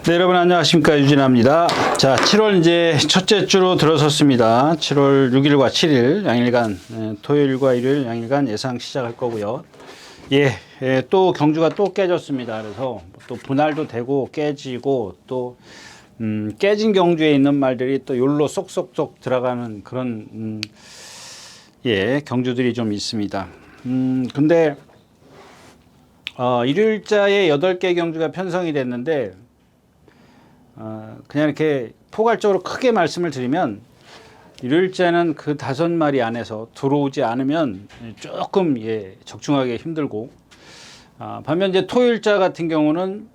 네, 여러분 안녕하십니까, 유진아입니다. 자, 7월 이제 첫째 주로 들어섰습니다. 7월 6일과 7일 양일간, 토요일과 일요일 양일간 예상 시작할 거고요. 또 경주가 또 깨졌습니다. 그래서 또 분할도 되고 깨지고 또 깨진 경주에 있는 말들이 또 욜로 쏙쏙쏙 들어가는 그런 경주들이 좀 있습니다. 근데 일요일자에 8개 경주가 편성이 됐는데 그냥 이렇게 포괄적으로 크게 말씀을 드리면 일요일자는 그 5마리 안에서 들어오지 않으면 조금 적중하기 힘들고, 반면 이제 토요일자 같은 경우는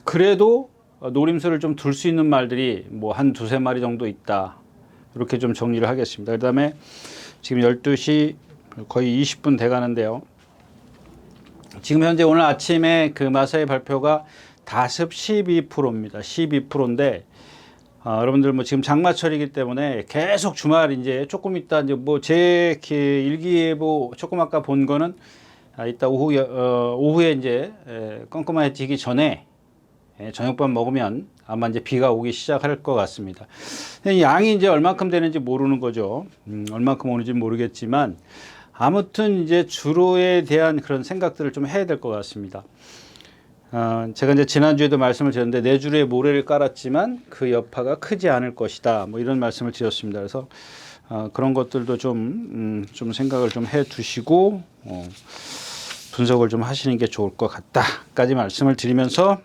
그래도 노림수를 좀 둘 수 있는 말들이 뭐 한 2-3마리 정도 있다, 이렇게 좀 정리를 하겠습니다. 그 다음에 지금 12시 거의 20분 돼 가는데요. 지금 현재 오늘 아침에 그 마사의 발표가 다습 12%입니다. 12%인데, 여러분들 뭐 지금 장마철이기 때문에 계속 주말 이제 조금 있다 이제 뭐 제 일기예보 조금 아까 본 거는 이따 오후에 이제 껌껌해지기 전에 저녁밥 먹으면 아마 이제 비가 오기 시작할 것 같습니다. 양이 이제 얼만큼 되는지 모르는 거죠. 얼만큼 오는지 모르겠지만 아무튼 이제 주로에 대한 그런 생각들을 좀 해야 될 것 같습니다. 제가 이제 지난주에도 말씀을 드렸는데 내주로에 모래를 깔았지만 그 여파가 크지 않을 것이다, 뭐 이런 말씀을 드렸습니다. 그래서 그런 것들도 좀 생각을 좀 해 두시고 분석을 좀 하시는 게 좋을 것 같다까지 말씀을 드리면서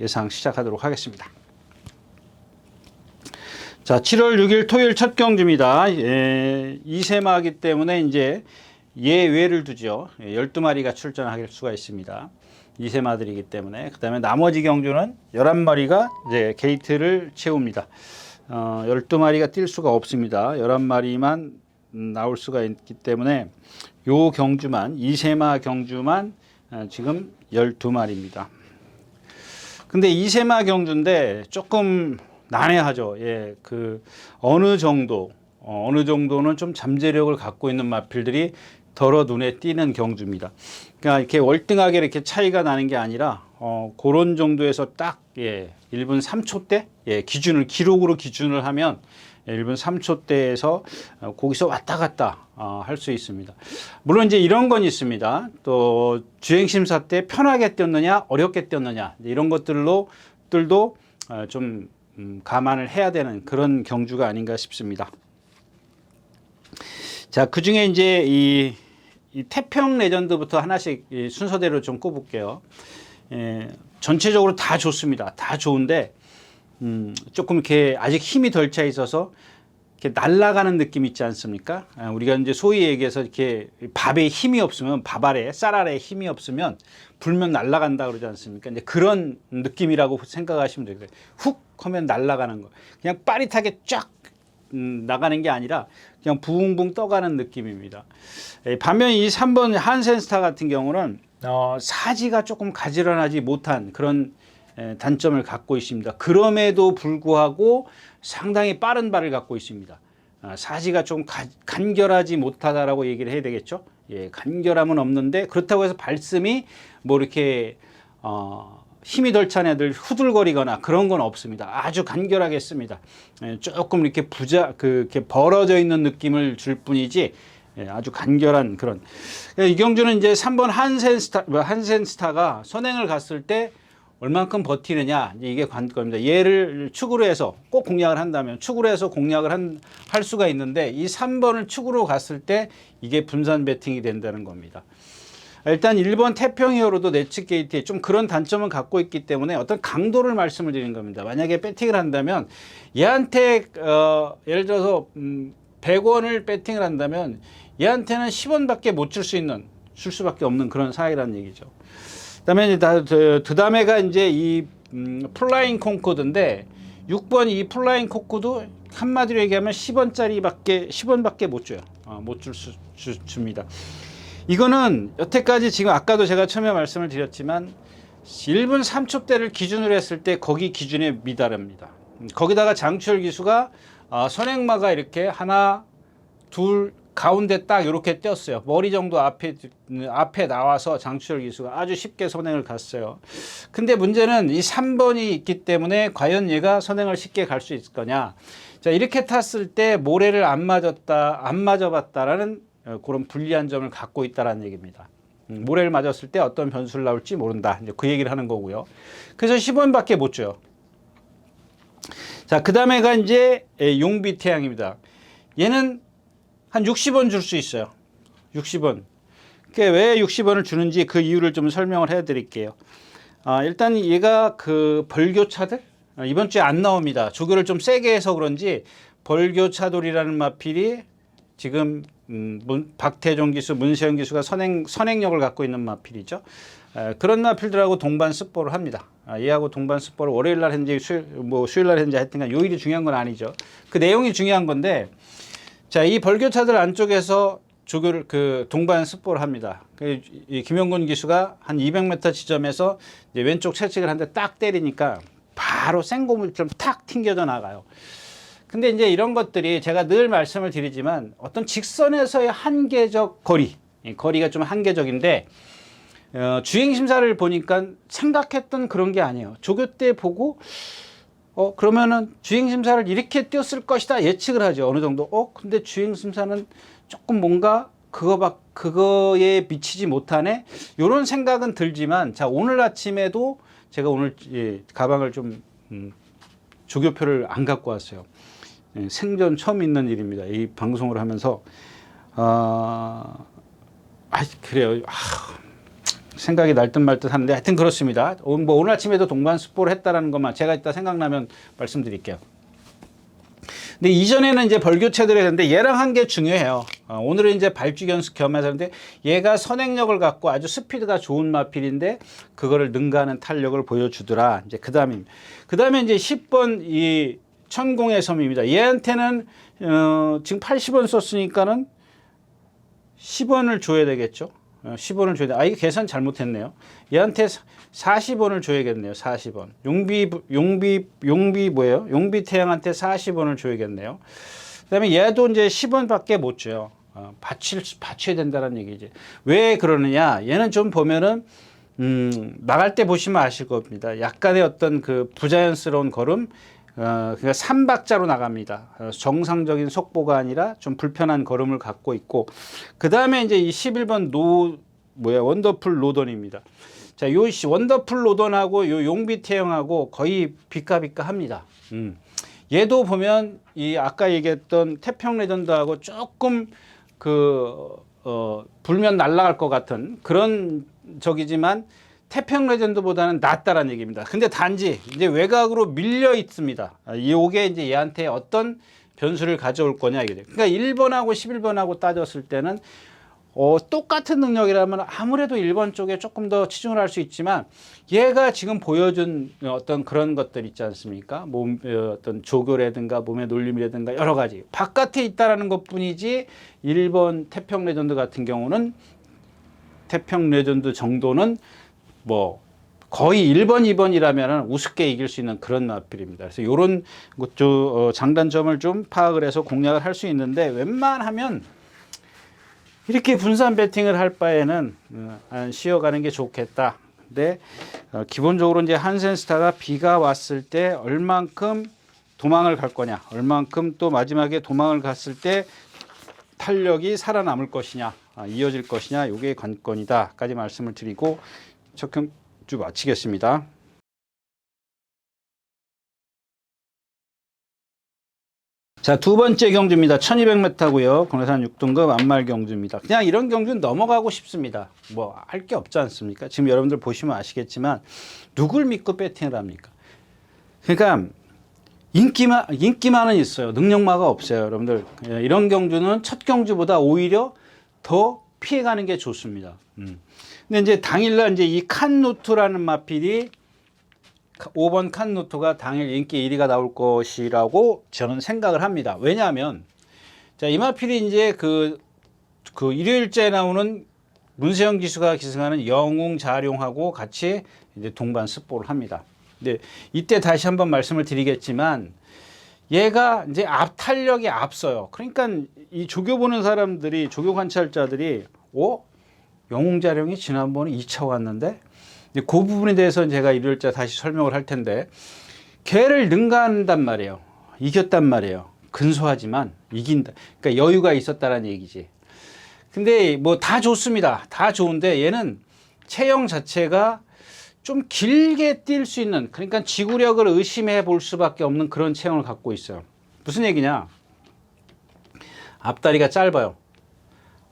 예상 시작하도록 하겠습니다. 자, 7월 6일 토요일 첫 경주입니다. 2세마이기 때문에 이제 예외를 두죠. 12마리가 출전할 수가 있습니다. 2세마들이기 때문에. 그 다음에 나머지 경주는 11마리가 이제 게이트를 채웁니다. 12마리가 뛸 수가 없습니다. 11마리만 나올 수가 있기 때문에 요 경주만, 2세마 경주만 지금 12마리입니다. 근데 2세마 경주인데 조금 난해하죠. 어느 정도는 좀 잠재력을 갖고 있는 마필들이 덜어 눈에 띄는 경주입니다. 그러니까 이렇게 월등하게 이렇게 차이가 나는 게 아니라 그런 정도에서 딱 1분 3초대 기록으로 기준을 하면 1분 3초대에서 거기서 왔다 갔다 할 수 있습니다. 물론 이제 이런 건 있습니다. 또 주행 심사 때 편하게 뛰었느냐 어렵게 뛰었느냐 이런 것들도 좀 감안을 해야 되는 그런 경주가 아닌가 싶습니다. 자, 그 중에 이제 이 태평 레전드부터 하나씩 순서대로 좀 꼽을게요. 전체적으로 다 좋습니다. 다 좋은데 조금 이렇게 아직 힘이 덜 차 있어서 이렇게 날아가는 느낌 있지 않습니까? 우리가 이제 소위 얘기해서 이렇게 밥에 힘이 없으면, 쌀 아래에 힘이 없으면 불면 날아간다 그러지 않습니까? 이제 그런 느낌이라고 생각하시면 되고요. 훅 하면 날아가는 거. 그냥 빠릿하게 쫙 나가는 게 아니라 그냥 붕붕 떠가는 느낌입니다. 반면 이 3번 한센스타 같은 경우는 사지가 조금 가지런하지 못한 그런 단점을 갖고 있습니다. 그럼에도 불구하고 상당히 빠른 발을 갖고 있습니다. 사지가 좀 간결하지 못하다라고 얘기를 해야 되겠죠. 간결함은 없는데 그렇다고 해서 발씀이 뭐 이렇게 힘이 덜 찬 애들 후들거리거나 그런 건 없습니다. 아주 간결하게 씁니다. 조금 이렇게 이렇게 벌어져 있는 느낌을 줄 뿐이지 아주 간결한 그런. 이 경주는 이제 3번 한센스타가 선행을 갔을 때 얼만큼 버티느냐, 이게 관건입니다. 얘를 축으로 해서 꼭 공략을 한다면 축으로 해서 공략을 할 수가 있는데 이 3번을 축으로 갔을 때 이게 분산 배팅이 된다는 겁니다. 일단 1번 태평히어로도 내측 게이트에 좀 그런 단점을 갖고 있기 때문에 어떤 강도를 말씀을 드리는 겁니다. 만약에 배팅을 한다면 얘한테 예를 들어서 100원을 배팅을 한다면 얘한테는 10원밖에 못 줄 수밖에 없는 그런 사이라는 얘기죠. 그다음에 그다음에가 이제 이 플라잉 콩코드인데 6번 이 플라잉 콩코드 한마디로 얘기하면 10원밖에 못 줘요. 못 줍니다. 이거는 여태까지 지금 아까도 제가 처음에 말씀을 드렸지만 1분 3초대를 기준으로 했을 때 거기 기준에 미달합니다. 거기다가 장추열 기수가 선행마가 이렇게 하나, 둘, 가운데 딱 이렇게 띄었어요. 머리 정도 앞에 나와서 장추열 기수가 아주 쉽게 선행을 갔어요. 근데 문제는 이 3번이 있기 때문에 과연 얘가 선행을 쉽게 갈 수 있을 거냐. 자, 이렇게 탔을 때 모래를 안 맞아봤다라는 그런 불리한 점을 갖고 있다라는 얘기입니다. 모래를 맞았을 때 어떤 변수를 나올지 모른다. 이제 그 얘기를 하는 거고요. 그래서 10원밖에 못 줘요. 자, 그 다음에가 이제 용비 태양입니다. 얘는 한 60원 줄 수 있어요. 60원. 그러니까 왜 60원을 주는지 그 이유를 좀 설명을 해 드릴게요. 일단 얘가 그 벌교차들 이번 주에 안 나옵니다. 조교를 좀 세게 해서 그런지 벌교차돌이라는 마필이 지금 박태종 기수, 문세영 기수가 선행력을 갖고 있는 마필이죠. 그런 마필들하고 동반 습보를 합니다. 얘하고 동반 습보를 월요일 날 했는지 수요일 날 했는지 하여튼간 요일이 중요한 건 아니죠. 그 내용이 중요한 건데, 자, 이 벌교차들 안쪽에서 조교를 그 동반 습보를 합니다. 이 김영곤 기수가 한 200m 지점에서 이제 왼쪽 채찍을 한 대 딱 때리니까 바로 생고물처럼 탁 튕겨져 나가요. 근데 이제 이런 것들이 제가 늘 말씀을 드리지만 어떤 직선에서의 한계적 거리가 좀 한계적인데, 주행심사를 보니까 생각했던 그런 게 아니에요. 조교 때 보고 그러면은 주행심사를 이렇게 뛰었을 것이다 예측을 하죠. 어느 정도. 근데 주행심사는 조금 뭔가 그거에 미치지 못하네. 이런 생각은 들지만, 자, 오늘 아침에도 제가 오늘 가방을 좀 조교표를 안 갖고 왔어요. 생전 처음 있는 일입니다. 이 방송을 하면서 그래요. 생각이 날 듯 말 듯 하는데 하여튼 그렇습니다. 오늘 아침에도 동반 습보를 했다라는 것만 제가 이따 생각나면 말씀드릴게요. 근데 이전에는 이제 벌교체들이 했는데 얘랑 한 게 중요해요. 오늘은 이제 발주 연습 겸해서 하는데 얘가 선행력을 갖고 아주 스피드가 좋은 마필인데 그거를 능가하는 탄력을 보여주더라. 이제 그 다음에 이제 10번 이 천공의 섬입니다. 얘한테는 지금 80원 썼으니까는 10원을 줘야 되겠죠. 10원을 줘야 돼. 이거 계산 잘못했네요. 얘한테 40원을 줘야겠네요. 40원. 용비 뭐예요? 용비 태양한테 40원을 줘야겠네요. 그다음에 얘도 이제 10원밖에 못 줘요. 받쳐야 된다는 얘기지. 왜 그러느냐? 얘는 좀 보면은 나갈 때 보시면 아실 겁니다. 약간의 어떤 그 부자연스러운 걸음, 그러니까 3박자로 나갑니다. 정상적인 속보가 아니라 좀 불편한 걸음을 갖고 있고, 그 다음에 이제 이 11번 원더풀 로던입니다. 자, 요 원더풀 로던하고 요 용비 태형하고 거의 비까비까 합니다. 얘도 보면 이 아까 얘기했던 태평 레전드하고 조금 불면 날아갈 것 같은 그런 적이지만 태평 레전드보다는 낫다라는 얘기입니다. 근데 단지 이제 외곽으로 밀려 있습니다. 이게 이제 얘한테 어떤 변수를 가져올 거냐 이게. 그러니까 1번하고 11번하고 따졌을 때는 똑같은 능력이라면 아무래도 1번 쪽에 조금 더 치중을 할 수 있지만, 얘가 지금 보여준 어떤 그런 것들 있지 않습니까? 어떤 조교라든가 몸의 놀림이라든가 여러 가지 바깥에 있다라는 것뿐이지, 1번 태평 레전드 같은 경우는 태평 레전드 정도는 거의 1번, 2번이라면 우습게 이길 수 있는 그런 마필입니다. 그래서 이런 장단점을 좀 파악을 해서 공략을 할 수 있는데, 웬만하면 이렇게 분산 배팅을 할 바에는 쉬어가는 게 좋겠다. 근데 기본적으로 이제 한센스타가 비가 왔을 때 얼만큼 도망을 갈 거냐, 얼만큼 또 마지막에 도망을 갔을 때 탄력이 살아남을 것이냐, 이어질 것이냐, 이게 관건이다까지 말씀을 드리고 첫 경주 마치겠습니다. 자, 두 번째 경주입니다. 1200m고요. 공해산 6등급 안말 경주입니다. 그냥 이런 경주는 넘어가고 싶습니다. 할 게 없지 않습니까? 지금 여러분들 보시면 아시겠지만 누굴 믿고 배팅을 합니까? 그러니까 인기만은 있어요. 능력마가 없어요. 여러분들 이런 경주는 첫 경주보다 오히려 더 피해가는 게 좋습니다. 근데 이제 당일날 이제 이 칸누트라는 마필이 5번 칸누트가 당일 인기 1위가 나올 것이라고 저는 생각을 합니다. 왜냐하면 자, 이 마필이 이제 그 일요일째 나오는 문세영 기수가 기승하는 영웅 자룡하고 같이 이제 동반 습보를 합니다. 근데 이때 다시 한번 말씀을 드리겠지만, 얘가 이제 탄력이 앞서요. 그러니까 이 조교 보는 사람들이, 조교 관찰자들이, 영웅자령이 지난번에 2차 왔는데, 그 부분에 대해서는 제가 일요일자 다시 설명을 할 텐데, 걔를 능가한단 말이에요. 이겼단 말이에요. 근소하지만 이긴다. 그러니까 여유가 있었다라는 얘기지. 근데 뭐 다 좋습니다. 다 좋은데 얘는 체형 자체가 좀 길게 뛸 수 있는, 그러니까 지구력을 의심해 볼 수밖에 없는 그런 체형을 갖고 있어요. 무슨 얘기냐? 앞다리가 짧아요.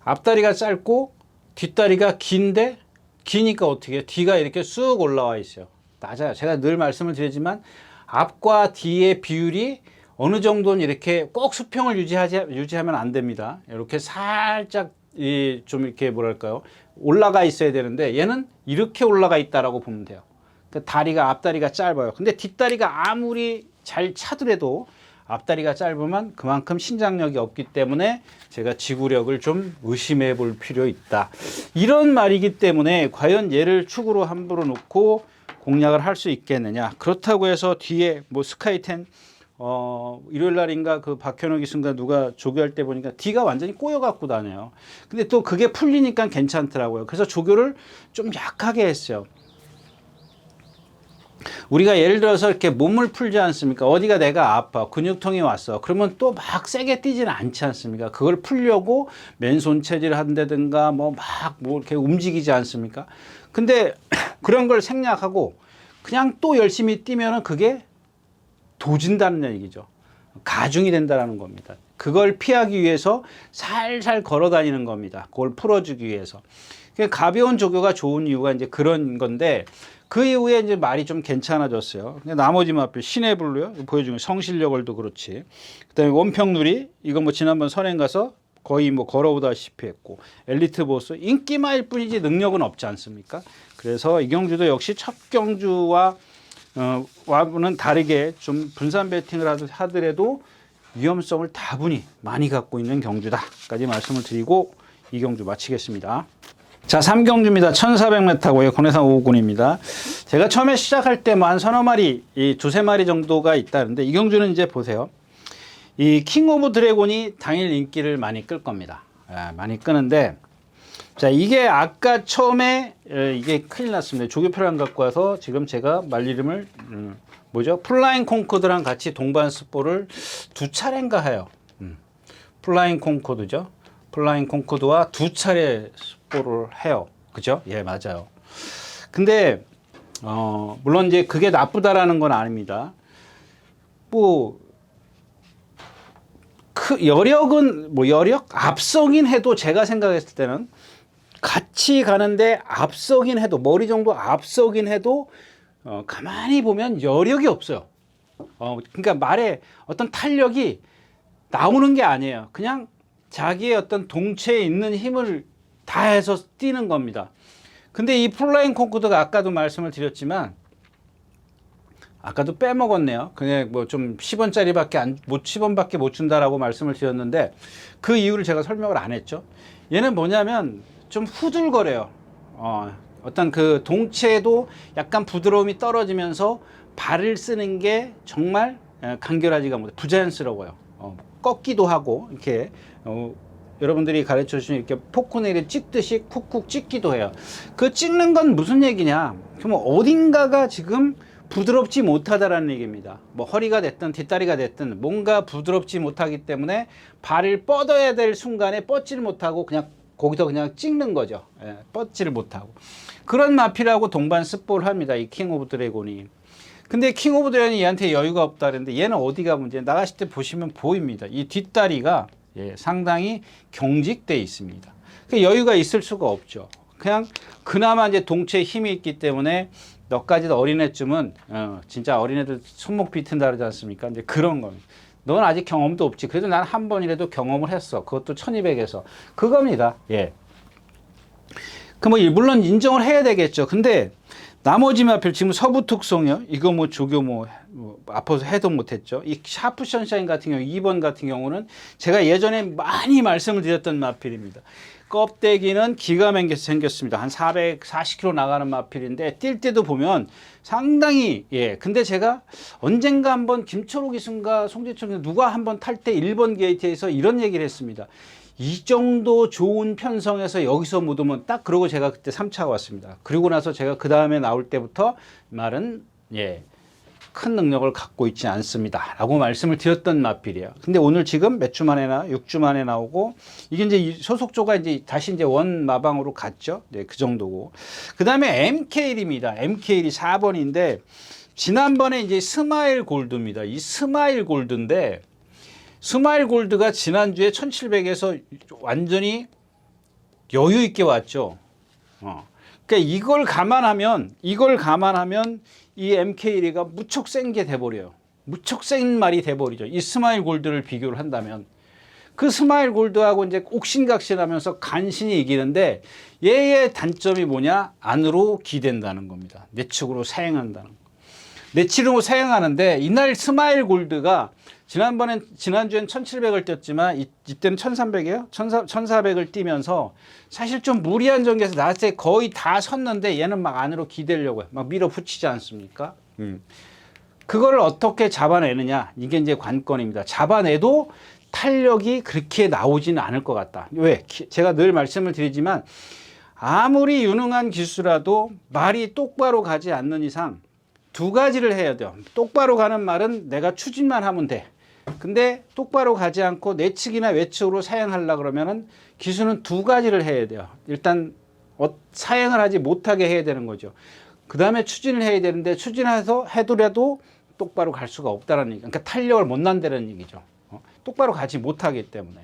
앞다리가 짧고 뒷다리가 긴데, 기니까 어떻게 해요? 뒤가 이렇게 쑥 올라와 있어요. 맞아요. 제가 늘 말씀을 드리지만 앞과 뒤의 비율이 어느 정도는 이렇게 꼭 수평을 유지하면 안 됩니다. 이렇게 살짝 좀 이렇게 뭐랄까요? 올라가 있어야 되는데 얘는 이렇게 올라가 있다라고 보면 돼요. 그러니까 앞다리가 짧아요. 근데 뒷다리가 아무리 잘 차더라도 앞다리가 짧으면 그만큼 신장력이 없기 때문에 제가 지구력을 좀 의심해 볼 필요 있다. 이런 말이기 때문에 과연 얘를 축으로 함부로 놓고 공략을 할 수 있겠느냐. 그렇다고 해서 뒤에 뭐 스카이10 일요일 날인가 그 박현호 기수인가 누가 조교할 때 보니까 뒤가 완전히 꼬여 갖고 다녀요. 근데 또 그게 풀리니까 괜찮더라고요. 그래서 조교를 좀 약하게 했어요. 우리가 예를 들어서 이렇게 몸을 풀지 않습니까? 어디가 내가 아파, 근육통이 왔어. 그러면 또 막 세게 뛰지는 않지 않습니까? 그걸 풀려고 맨손 체질을 한다든가 뭐 이렇게 움직이지 않습니까? 근데 그런 걸 생략하고 그냥 또 열심히 뛰면은 그게 도진다는 얘기죠. 가중이 된다는 겁니다. 그걸 피하기 위해서 살살 걸어 다니는 겁니다. 그걸 풀어주기 위해서. 가벼운 조교가 좋은 이유가 이제 그런 건데, 그 이후에 이제 말이 좀 괜찮아졌어요. 나머지 마필, 신의 블루요. 보여주는 성실력을도 그렇지. 그 다음에 원평누리, 이거 뭐 지난번 선행 가서 거의 뭐 걸어오다시피 했고, 엘리트 보스, 인기마일 뿐이지 능력은 없지 않습니까? 그래서 이경주도 역시 첫 경주와 와는 다르게 좀 분산 배팅을 하더라도 위험성을 다분히 많이 갖고 있는 경주다까지 말씀을 드리고 이 경주 마치겠습니다. 자, 3경주입니다. 1400m고요. 권해산 5호군입니다. 제가 처음에 시작할 때 뭐 한 서너 마리, 두세 마리 정도가 있다는데, 이 경주는 이제 보세요. 이 킹 오브 드래곤이 당일 인기를 많이 끌 겁니다. 많이 끄는데, 자, 이게 아까 처음에 이게 큰일 났습니다. 조교표를 안 갖고 와서 지금 제가 말 이름을 플라잉 콩코드랑 같이 동반 스포를 2차례인가 해요. 플라잉 콩코드죠. 플라잉 콩코드와 2차례 스포를 해요. 그죠? 예, 맞아요. 근데 물론 이제 그게 나쁘다라는 건 아닙니다. 여력은 여력 앞서긴 해도, 제가 생각했을 때는 같이 가는데 앞서긴 해도, 머리 정도 앞서긴 해도 가만히 보면 여력이 없어요. 그러니까 말에 어떤 탄력이 나오는 게 아니에요. 그냥 자기의 어떤 동체에 있는 힘을 다해서 뛰는 겁니다. 근데 이 플라잉 콩코드가 아까도 말씀을 드렸지만, 아까도 빼먹었네요. 그냥 뭐 좀 10원짜리밖에 10원밖에 못 준다라고 말씀을 드렸는데, 그 이유를 제가 설명을 안 했죠. 얘는 뭐냐면 좀 후들거려요. 어떤 그 동체도 약간 부드러움이 떨어지면서 발을 쓰는 게 정말 간결하지가 못해 부자연스러워요. 꺾기도 하고 이렇게 여러분들이 가르쳐 주신 이렇게 포크네일을 찍듯이 쿡쿡 찍기도 해요. 그 찍는 건 무슨 얘기냐? 그러면 어딘가가 지금 부드럽지 못하다라는 얘기입니다. 뭐 허리가 됐든 뒷다리가 됐든 뭔가 부드럽지 못하기 때문에 발을 뻗어야 될 순간에 뻗지를 못하고 그냥 거기서 그냥 찍는 거죠. 뻗지를 못하고. 그런 마필하고 동반 스포를 합니다. 이 킹 오브 드래곤이. 근데 킹 오브 드래곤이 얘한테 여유가 없다 그랬는데, 얘는 어디가 문제? 나가실 때 보시면 보입니다. 이 뒷다리가 상당히 경직돼 있습니다. 여유가 있을 수가 없죠. 그냥 그나마 이제 동체에 힘이 있기 때문에 몇 가지 어린애쯤은 진짜 어린애들 손목 비튼다 그러지 않습니까? 이제 그런 겁니다. 넌 아직 경험도 없지. 그래도 난 한 번이라도 경험을 했어. 그것도 1200에서. 그겁니다. 예. 물론 인정을 해야 되겠죠. 근데 나머지 마필, 지금 서부 특성이요. 이거 조교 아파서 해도 못했죠. 이 샤프 션샤인 같은 경우, 2번 같은 경우는 제가 예전에 많이 말씀을 드렸던 마필입니다. 껍데기는 기가 막히게 생겼습니다. 한 440km 나가는 마필인데 뛸 때도 보면 상당히 근데 제가 언젠가 한번 김철호 기수인가 송재철 누가 한번 탈 때 1번 게이트에서 이런 얘기를 했습니다. 이 정도 좋은 편성에서 여기서 묻으면 딱 그러고 제가 그때 3차가 왔습니다. 그리고 나서 제가 그 다음에 나올 때부터 말은 큰 능력을 갖고 있지 않습니다 라고 말씀을 드렸던 마필이에요. 근데 오늘 지금 몇 주 만에 6주 만에 나오고 이게 이제 소속조가 이제 다시 이제 원 마방으로 갔죠. 그 정도고. 그 다음에 MKL입니다. MKL이 4번인데 지난번에 이제 스마일 골드입니다. 이 스마일 골드인데 스마일 골드가 지난주에 1700에서 완전히 여유 있게 왔죠. 그러니까 이걸 감안하면 이 MKL가 무척 센 게 돼버려요. 무척 센 말이 돼버리죠. 이 스마일 골드를 비교를 한다면 그 스마일 골드하고 이제 옥신각신하면서 간신히 이기는데 얘의 단점이 뭐냐? 안으로 기댄다는 겁니다. 내측으로 사행한다는 거. 내측으로 사행하는데 이날 스마일 골드가 지난주엔 1700을 뛰었지만 이때는 1300이에요. 1400을 뛰면서 사실 좀 무리한 전개에서 나한테 거의 다 섰는데 얘는 막 안으로 기대려고 막 밀어붙이지 않습니까? 그거를 어떻게 잡아내느냐 이게 이제 관건입니다. 잡아내도 탄력이 그렇게 나오지는 않을 것 같다. 왜? 제가 늘 말씀을 드리지만 아무리 유능한 기수라도 말이 똑바로 가지 않는 이상 두 가지를 해야 돼요. 똑바로 가는 말은 내가 추진만 하면 돼. 근데 똑바로 가지 않고 내측이나 외측으로 사행하려고 그러면은 기수는 두 가지를 해야 돼요. 일단 사행을 하지 못하게 해야 되는 거죠. 그 다음에 추진을 해야 되는데 추진해서 해더라도 똑바로 갈 수가 없다는 얘기. 그러니까 탄력을 못 난다는 얘기죠. 똑바로 가지 못하기 때문에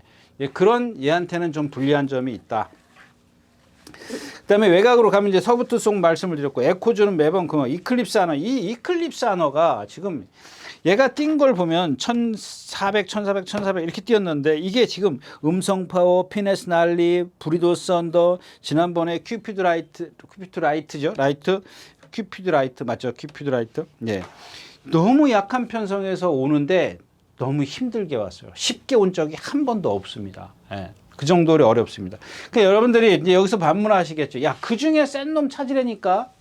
그런 얘한테는 좀 불리한 점이 있다. 그다음에 외곽으로 가면 이제 서부투송 말씀을 드렸고 에코즈는 매번 이클립스 하너 이 이클립스 하너가 지금 얘가 뛴 걸 보면 1400, 1400, 1400 이렇게 뛰었는데 이게 지금 음성 파워, 피네스 난리, 브리도 썬더 지난번에 큐피드 라이트죠. 큐피드 라이트 맞죠? 큐피드 라이트. 너무 약한 편성에서 오는데 너무 힘들게 왔어요. 쉽게 온 적이 한 번도 없습니다. 그 정도로 어렵습니다. 그러니까 여러분들이 이제 여기서 반문하시겠죠. 야, 그 중에 센 놈 찾으려니까.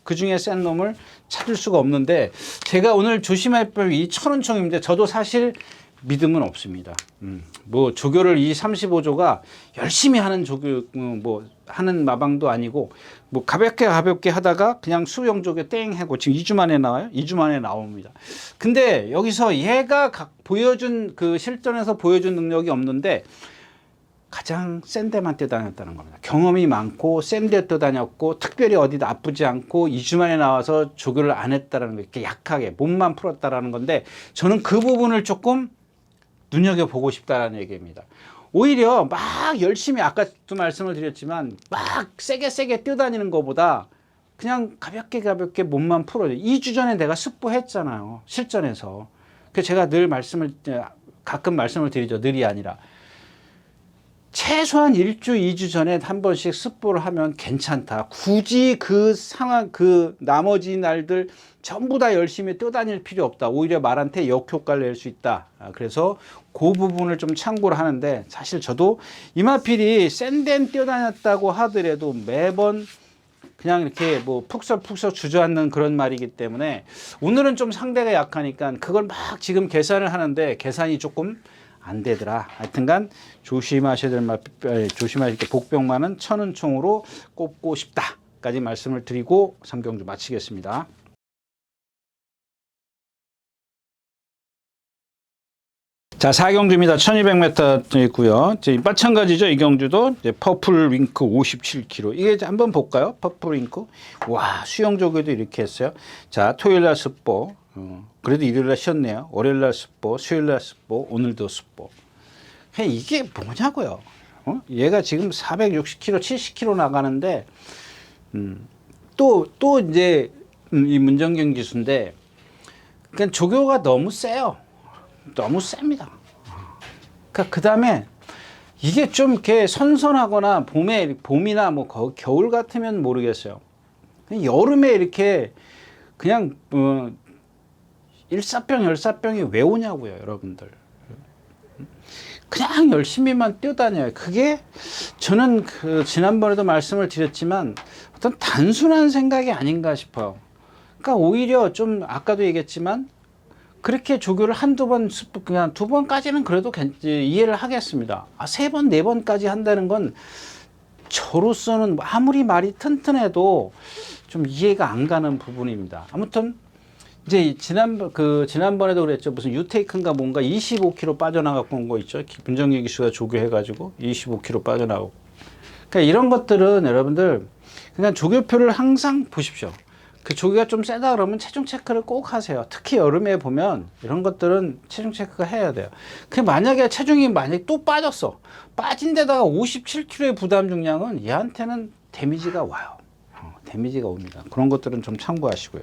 그 중에 센 놈을 찾을 수가 없는데 제가 오늘 조심할 법이 이 천원총인데 저도 사실 믿음은 없습니다. 뭐 조교를 이 35조가 열심히 하는 조교 하는 마방도 아니고 뭐 가볍게 하다가 그냥 수영 조교 땡 하고 지금 2주 만에 나와요. 2주 만에 나옵니다. 근데 여기서 얘가 보여준 그 실전에서 보여준 능력이 없는데 가장 센 데만 뛰어다녔다는 겁니다. 경험이 많고 센 데 뛰어다녔고 특별히 어디도 아프지 않고 2주 만에 나와서 조교를 안 했다는 거 이렇게 약하게 몸만 풀었다라는 건데 저는 그 부분을 조금 눈여겨보고 싶다는 얘기입니다. 오히려 막 열심히 아까도 말씀을 드렸지만 막 세게 뛰어다니는 것보다 그냥 가볍게 몸만 풀어요. 2주 전에 내가 습보했잖아요. 실전에서. 그래서 제가 가끔 말씀을 드리죠. 늘이 아니라. 최소한 1주, 2주 전에 한 번씩 습보를 하면 괜찮다. 굳이 그 상황, 나머지 날들 전부 다 열심히 뛰어다닐 필요 없다. 오히려 말한테 역효과를 낼 수 있다. 그래서 그 부분을 좀 참고를 하는데 사실 저도 이마필이 센 데는 뛰어다녔다고 하더라도 매번 그냥 이렇게 푹석푹석 주저앉는 그런 말이기 때문에 오늘은 좀 상대가 약하니까 그걸 막 지금 계산을 하는데 계산이 조금 안 되더라. 하여튼간 조심하셔야 될 복병만은 천은총으로 꼽고 싶다까지 말씀을 드리고 3경주 마치겠습니다. 자, 4경주입니다. 1200m 있고요. 마찬가지죠. 이 경주도 퍼플 윙크 57km. 이게 한번 볼까요? 퍼플 윙크. 와, 수영 조교도 이렇게 했어요. 자, 토요일날 습보. 그래도 일요일날 쉬었네요. 월요일날 습보, 수요일날 습보, 오늘도 습보. 이게 뭐냐고요? 얘가 지금 460km, 70km 나가는데 또 이제 이 문정경 기수인데 그러니까 조교가 너무 세요. 너무 셉니다. 그러니까 그 다음에 이게 좀 이렇게 선선하거나 봄이나 겨울 같으면 모르겠어요. 여름에 이렇게 그냥 일사병, 열사병이 왜 오냐고요, 여러분들. 그냥 열심히만 뛰어다녀요. 그게 저는 지난번에도 말씀을 드렸지만 어떤 단순한 생각이 아닌가 싶어요. 그러니까 오히려 좀 아까도 얘기했지만 그렇게 조교를 한두 번, 그냥 두 번까지는 그래도 이해를 하겠습니다. 세 번, 네 번까지 한다는 건 저로서는 아무리 말이 튼튼해도 좀 이해가 안 가는 부분입니다. 아무튼 이제 지난번에도 그랬죠. 무슨 유테이크인가 뭔가 25km 빠져나가고 온 거 있죠. 김정기 기수가 조교해가지고 25km 빠져나오고. 그러니까 이런 것들은 여러분들 그냥 조교표를 항상 보십시오. 그 조교가 좀 세다 그러면 체중 체크를 꼭 하세요. 특히 여름에 보면 이런 것들은 체중 체크가 해야 돼요. 그 만약에 체중이 또 빠졌어. 빠진 데다가 57kg의 부담 중량은 얘한테는 데미지가 와요. 데미지가 옵니다. 그런 것들은 좀 참고하시고요.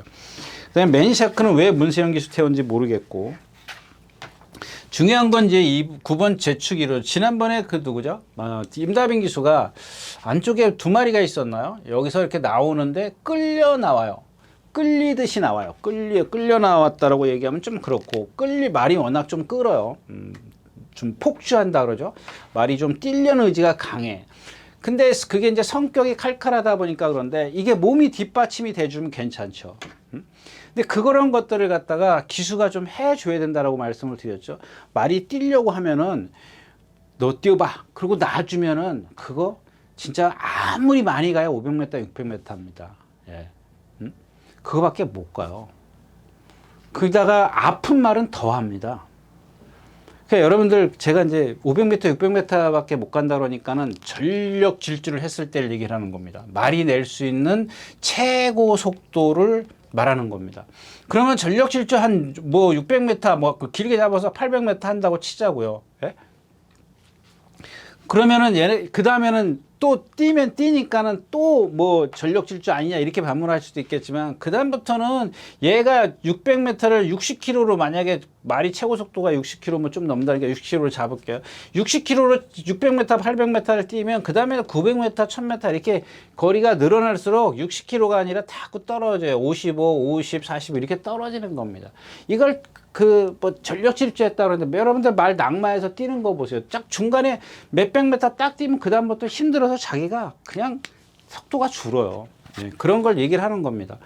그다음에 매니샤크는 왜 문세영 기수 태웠는지 모르겠고, 중요한 건 이제 9번 제축이로 지난번에 그 누구죠? 임다빈 기수가 안쪽에 두 마리가 있었나요? 여기서 이렇게 나오는데 끌려 나와요. 끌리듯이 나와요. 끌려 나왔다라고 얘기하면 좀 그렇고, 말이 워낙 좀 끌어요. 좀 폭주한다 그러죠. 말이 좀 뛰려는 의지가 강해. 근데 그게 이제 성격이 칼칼하다 보니까 그런데 이게 몸이 뒷받침이 돼주면 괜찮죠. 근데 그런 것들을 갖다가 기수가 좀 해줘야 된다라고 말씀을 드렸죠. 말이 뛰려고 하면은 너 뛰어봐. 그리고 놔주면은 그거 진짜 아무리 많이 가야 500m, 600m 합니다. 예. 그거밖에 못 가요. 거기다가 아픈 말은 더 합니다. 그러니까 여러분들 제가 이제 500m, 600m밖에 못 간다 그러니까는 전력 질주를 했을 때를 얘기를 하는 겁니다. 말이 낼 수 있는 최고 속도를 말하는 겁니다. 그러면 전력 질주 한 600m 뭐 길게 잡아서 800m 한다고 치자고요. 예? 그러면은 그 다음에는 또 뛰니까는 또 뭐 전력 질주 아니냐 이렇게 반문할 수도 있겠지만, 그 다음부터는 얘가 600m를 60km로, 만약에 말이 최고 속도가 60km면 좀 넘는다니까 60km를 잡을게요. 60km로 600m, 800m를 뛰면 그 다음에 900m, 1000m 이렇게 거리가 늘어날수록 60km가 아니라 자꾸 떨어져요. 55, 50, 40 이렇게 떨어지는 겁니다. 이걸 전력 질주했다 그러는데 여러분들 말 낙마해서 뛰는 거 보세요. 딱 중간에 몇백 미터 딱 뛰면 그 다음부터 힘들어서 자기가 그냥 속도가 줄어요. 네, 그런 걸 얘기를 하는 겁니다.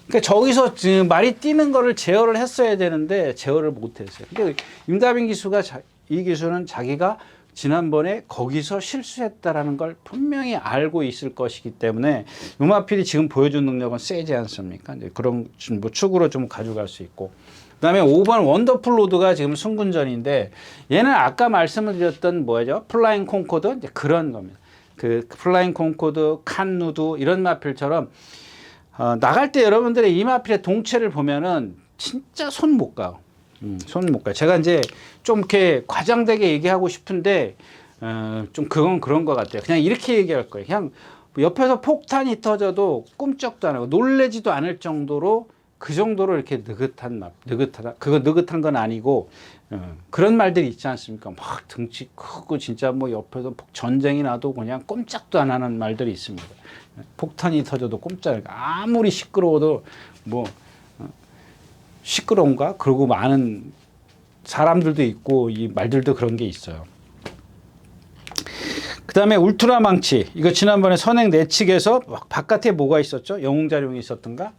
그러니까 저기서 말이 뛰는 거를 제어를 했어야 되는데 제어를 못 했어요. 근데 임다빈 기수가 이 기수는 자기가 지난번에 거기서 실수했다라는 걸 분명히 알고 있을 것이기 때문에 요마필이 지금 보여준 능력은 세지 않습니까? 이제 그런 뭐 축으로 좀 가져갈 수 있고. 그 다음에 5번 원더풀 로드가 지금 승군전인데, 얘는 아까 말씀을 드렸던 뭐죠? 플라잉 콩코드? 이제 그런 겁니다. 그 플라잉 콩코드, 칸누드 이런 마필처럼 나갈 때 여러분들의 이 마필의 동체를 보면은 진짜 손 못 가요. 손 못 가요. 제가 이제 좀 이렇게 과장되게 얘기하고 싶은데 좀 그건 그런 것 같아요. 그냥 이렇게 얘기할 거예요. 그냥 옆에서 폭탄이 터져도 꼼짝도 안 하고 놀래지도 않을 정도로, 그 정도로 이렇게 느긋하다. 그거 느긋한 건 아니고, 그런 말들이 있지 않습니까? 막 등치 크고 진짜 뭐 옆에서 전쟁이 나도 그냥 꼼짝도 안 하는 말들이 있습니다. 폭탄이 터져도 꼼짝, 아무리 시끄러워도 뭐, 시끄러운가? 그러고 많은 사람들도 있고, 이 말들도 그런 게 있어요. 그 다음에 울트라 망치. 이거 지난번에 선행 내측에서 바깥에 뭐가 있었죠? 영웅자룡이 있었던가?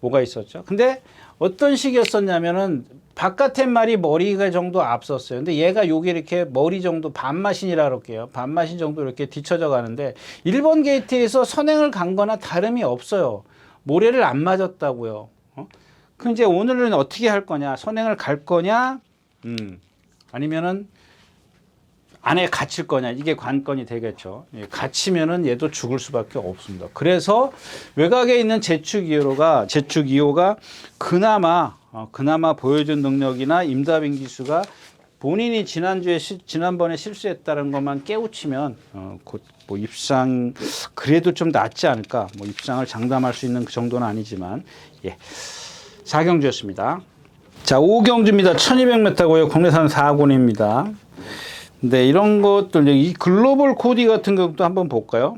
뭐가 있었죠. 근데 어떤 식이었었냐면은 바깥의 말이 머리가 정도 앞섰어요. 근데 얘가 여기 이렇게 머리 정도 반마신이라 그럴게요. 반마신 정도 이렇게 뒤쳐져 가는데 1번 게이트에서 선행을 간 거나 다름이 없어요. 모래를 안 맞았다고요. 그럼 이제 오늘은 어떻게 할 거냐? 선행을 갈 거냐? 아니면은 안에 갇힐 거냐, 이게 관건이 되겠죠. 갇히면은 얘도 죽을 수밖에 없습니다. 그래서 외곽에 있는 제축 2호가 그나마 보여준 능력이나 임다빈 기수가 본인이 지난번에 실수했다는 것만 깨우치면 곧 뭐 입상 그래도 좀 낫지 않을까. 뭐 입상을 장담할 수 있는 그 정도는 아니지만, 예. 4경주였습니다. 자, 5경주입니다. 1200m고요. 국내산 4군입니다. 네, 이런 것들, 이 글로벌 코디 같은 것도 한번 볼까요?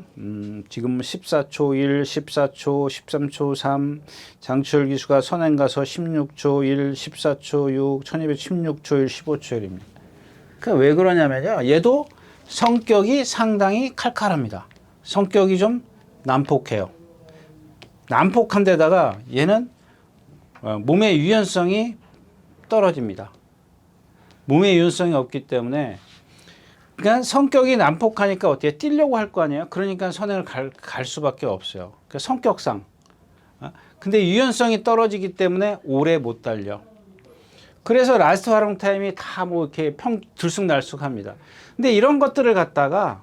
지금 14초 1, 14초, 13초 3, 장치열 기수가 선행 가서 16초 1, 14초 6, 1216초 1, 15초 1입니다. 그 왜 그러냐면요. 얘도 성격이 상당히 칼칼합니다. 성격이 좀 난폭해요. 난폭한 데다가 얘는 몸의 유연성이 떨어집니다. 몸의 유연성이 없기 때문에 그러니까 성격이 난폭하니까 어떻게 뛰려고 할 거 아니에요. 그러니까 선행을 갈 수밖에 없어요. 그러니까 성격상. 근데 유연성이 떨어지기 때문에 오래 못 달려. 그래서 라스트 활용 타임이 다 뭐 이렇게 들쑥날쑥합니다. 근데 이런 것들을 갖다가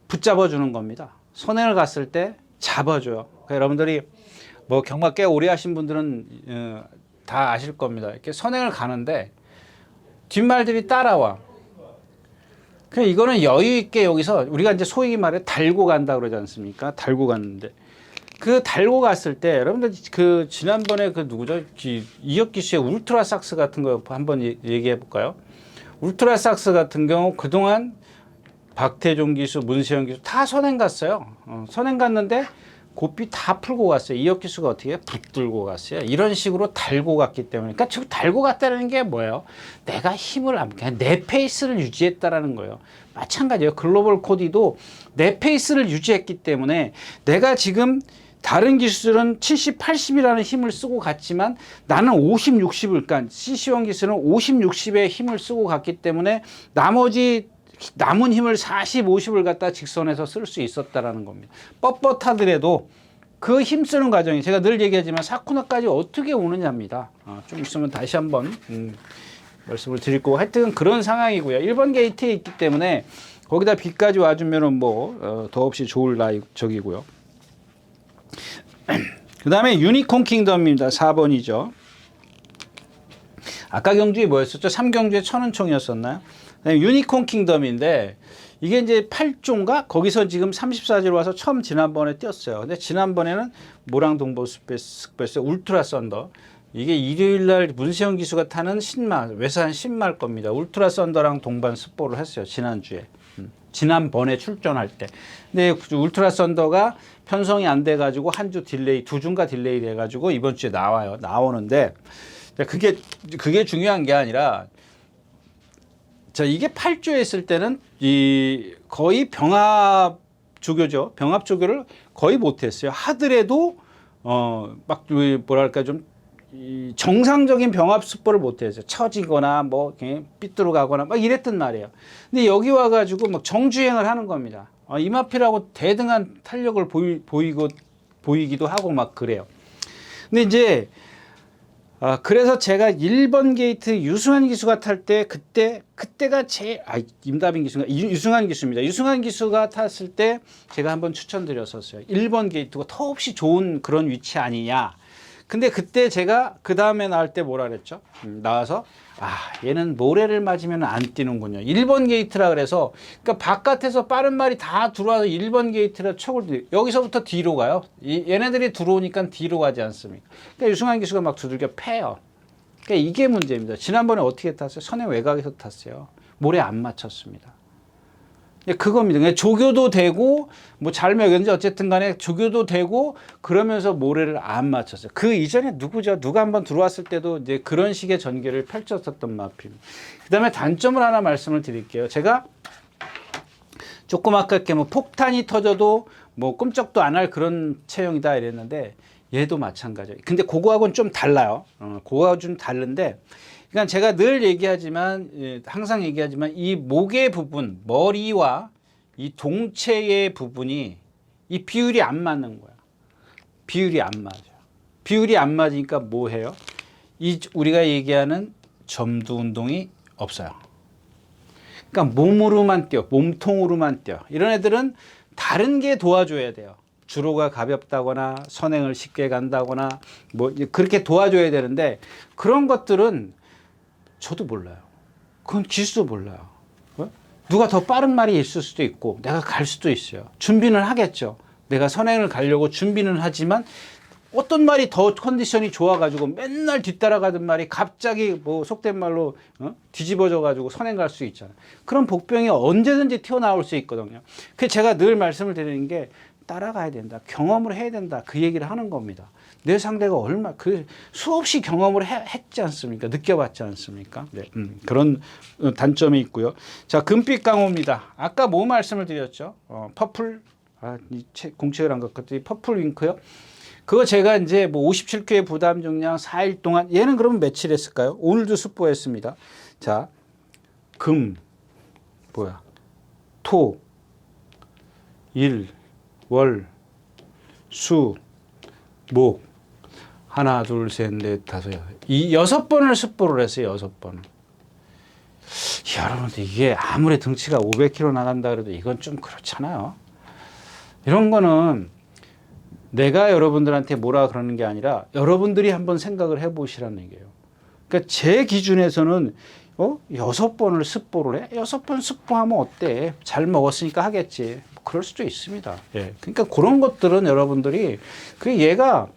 붙잡아 주는 겁니다. 선행을 갔을 때 잡아줘요. 그러니까 여러분들이 뭐 경마 꽤 오래 하신 분들은 다 아실 겁니다. 이렇게 선행을 가는데 뒷말들이 따라와. 그냥 이거는 여유 있게 여기서 우리가 이제 소위 말해 달고 간다 그러지 않습니까? 달고 갔는데 그 달고 갔을 때 여러분들 그 지난번에 그 누구죠? 이혁기 씨의 울트라 삭스 같은 거 한번 얘기해 볼까요? 울트라 삭스 같은 경우 그동안 박태종 기수, 문세영 기수 다 선행 갔어요. 선행 갔는데 고삐 다 풀고 갔어요. 이혁기 씨가 어떻게 붙들고 갔어요. 이런 식으로 달고 갔기 때문에. 그러니까 지금 달고 갔다는 게 뭐예요? 내가 힘을 안, 그냥 내 페이스를 유지했다라는 거예요. 마찬가지예요. 글로벌 코디도 내 페이스를 유지했기 때문에 내가 지금 다른 기술은 70, 80이라는 힘을 쓰고 갔지만 나는 50, 60을, 그러니까 CC1 기술은 50, 60의 힘을 쓰고 갔기 때문에 나머지 남은 힘을 40, 50을 갖다 직선에서 쓸 수 있었다라는 겁니다. 뻣뻣하더라도 그 힘쓰는 과정이 제가 늘 얘기하지만 사쿠나까지 어떻게 오느냐입니다. 좀 있으면 다시 한번 말씀을 드릴 거고 하여튼 그런 상황이고요. 1번 게이트에 있기 때문에 거기다 B까지 와주면은 뭐 더없이 좋을 적이고요. 그 다음에 유니콘 킹덤입니다. 4번이죠. 아까 경주에 뭐였었죠? 3경주에 천은총이었었나요? 유니콘 킹덤인데 이게 이제 8조인가? 거기서 지금 34지로 와서 처음 지난번에 뛰었어요. 근데 지난번에는 모랑 동보 스페이스 울트라 썬더 이게 일요일날 문세영 기수가 타는 신말 외산 신말 겁니다. 울트라 썬더랑 동반 스포를 했어요. 지난주에. 지난번에 출전할 때. 근데 울트라 썬더가 편성이 안 돼가지고 한 주 딜레이, 2주인가 딜레이 돼가지고 이번 주에 나와요. 나오는데 그게 중요한 게 아니라 자, 이게 8조에 있을 때는 거의 병합 조교죠. 병합 조교를 거의 못했어요. 하더라도 막 뭐랄까 좀 정상적인 병합 수법을 못했어요. 처지거나 뭐 삐뚤어 가거나 막 이랬단 말이에요. 근데 여기 와가지고 막 정주행을 하는 겁니다. 이마피라고 대등한 탄력을 보이기도 하고 막 그래요. 근데 이제 그래서 제가 1번 게이트 유승환 기수가 탈 때 그때가 제일 임다빈 기수가 유승환 기수입니다. 유승환 기수가 탔을 때 제가 한번 추천드렸었어요. 1번 게이트가 더없이 좋은 그런 위치 아니냐. 근데 그때 제가 그 다음에 나올 때 뭐라 그랬죠? 나와서 얘는 모래를 맞으면 안 뛰는군요. 1번 게이트라 그래서 그러니까 바깥에서 빠른 말이 다 들어와서 1번 게이트라 촉을 여기서부터 뒤로 가요. 얘네들이 들어오니까 뒤로 가지 않습니까? 그러니까 유승환 기수가 막 두들겨 패요. 그러니까 이게 문제입니다. 지난번에 어떻게 탔어요? 선행 외곽에서 탔어요. 모래 안 맞췄습니다. 그겁니다. 조교도 되고 뭐 잘 먹였는지 어쨌든 간에 조교도 되고 그러면서 모래를 안 맞췄어요. 그 이전에 누가 한번 들어왔을 때도 이제 그런 식의 전개를 펼쳤었던 마필입니다. 그 다음에 단점을 하나 말씀을 드릴게요. 제가 조금 아까 이렇게 뭐 폭탄이 터져도 뭐 꼼짝도 안 할 그런 체형이다 이랬는데 얘도 마찬가지예요. 근데 그거하고는 좀 달라요. 그거하고 좀 다른데 그러니까 제가 늘 얘기하지만 항상 얘기하지만 이 목의 부분 머리와 이 동체의 부분이 이 비율이 안 맞는 거야. 비율이 안 맞아요. 비율이 안 맞으니까 뭐 해요? 우리가 얘기하는 점두 운동이 없어요. 그러니까 몸으로만 뛰어, 몸통으로만 뛰어. 이런 애들은 다른 게 도와줘야 돼요. 주로가 가볍다거나 선행을 쉽게 간다거나 뭐 그렇게 도와줘야 되는데 그런 것들은 저도 몰라요. 그건 기수도 몰라요. 누가 더 빠른 말이 있을 수도 있고 내가 갈 수도 있어요. 준비는 하겠죠. 내가 선행을 가려고 준비는 하지만 어떤 말이 더 컨디션이 좋아가지고 맨날 뒤따라가던 말이 갑자기 뭐 속된 말로 뒤집어져가지고 선행 갈 수 있잖아요. 그런 복병이 언제든지 튀어나올 수 있거든요. 그래서 제가 늘 말씀을 드리는 게 따라가야 된다. 경험을 해야 된다. 그 얘기를 하는 겁니다. 내 상대가 얼마 그 수없이 경험을 했지 않습니까? 느껴봤지 않습니까? 네, 그런 단점이 있고요. 자, 금빛 강호입니다. 아까 뭐 말씀을 드렸죠? 퍼플 공책을 안 갖고 왔더니 퍼플 윙크요. 그거 제가 이제 뭐 57회 부담 중량 4일 동안 얘는 그러면 며칠 했을까요? 오늘도 습보했습니다. 자, 토, 일, 월, 수, 목, 하나, 둘, 셋, 넷, 다섯, 이 6번을 습보를 했어요. 6번을. 여러분들 이게 아무리 등치가 500kg 나간다 그래도 이건 좀 그렇잖아요. 이런 거는 내가 여러분들한테 뭐라 그러는 게 아니라 여러분들이 한번 생각을 해보시라는 얘기예요. 그러니까 제 기준에서는 6번을 습보를 해? 6번 습보하면 어때? 잘 먹었으니까 하겠지. 그럴 수도 있습니다. 예. 그러니까 그런 것들은 여러분들이 얘가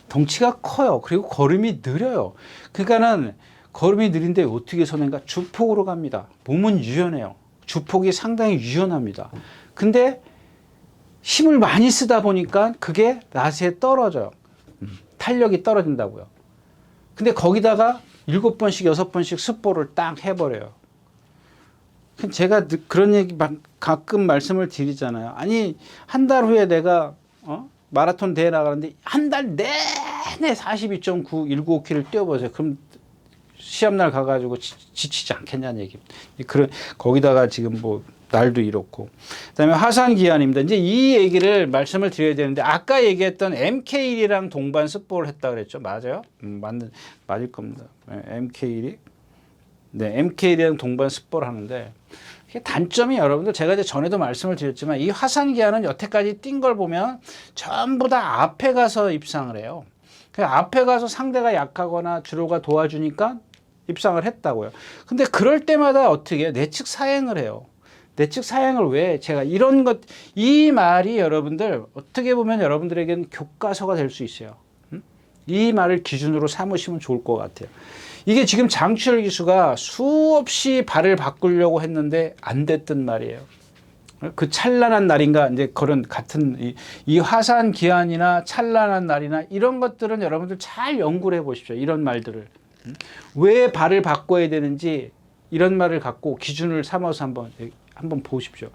덩치가 커요. 그리고 걸음이 느려요. 그러니까는 걸음이 느린데 어떻게 서는가? 주폭으로 갑니다. 몸은 유연해요. 주폭이 상당히 유연합니다. 근데 힘을 많이 쓰다 보니까 그게 낫에 떨어져요. 탄력이 떨어진다고요. 근데 거기다가 7번씩 6번씩 습보를 딱 해버려요. 제가 그런 얘기 가끔 말씀을 드리잖아요. 아니 한 달 후에 내가 마라톤 대회 나가는데 한 달 내내 42.9 195km를 뛰어보세요. 그럼 시합날 가가지고 지치지 않겠냐는 얘기. 거기다가 지금 뭐 날도 이렇고. 그다음에 화산기한입니다. 이제 이 얘기를 말씀을 드려야 되는데 아까 얘기했던 MK1이랑 동반 습보를 했다 그랬죠. 맞아요? 맞을 겁니다. MK1이. 네, MK1이랑 동반 습보를 하는데 이게 단점이 여러분들 제가 이제 전에도 말씀을 드렸지만 이 화산기한은 여태까지 뛴 걸 보면 전부 다 앞에 가서 입상을 해요. 앞에 가서 상대가 약하거나 주로가 도와주니까 입상을 했다고요. 근데 그럴 때마다 어떻게 내측 사행을 해요. 내측 사행을 왜 제가 이 말이 여러분들 어떻게 보면 여러분들에게는 교과서가 될 수 있어요. 이 말을 기준으로 삼으시면 좋을 것 같아요. 이게 지금 장추열 기수가 수없이 발을 바꾸려고 했는데 안 됐던 말이에요. 그 찬란한 날인가 이제 그런 같은 이 화산 기한이나 찬란한 날이나 이런 것들은 여러분들 잘 연구를 해 보십시오. 이런 말들을 왜 발을 바꿔야 되는지 이런 말을 갖고 기준을 삼아서 한번 보십시오.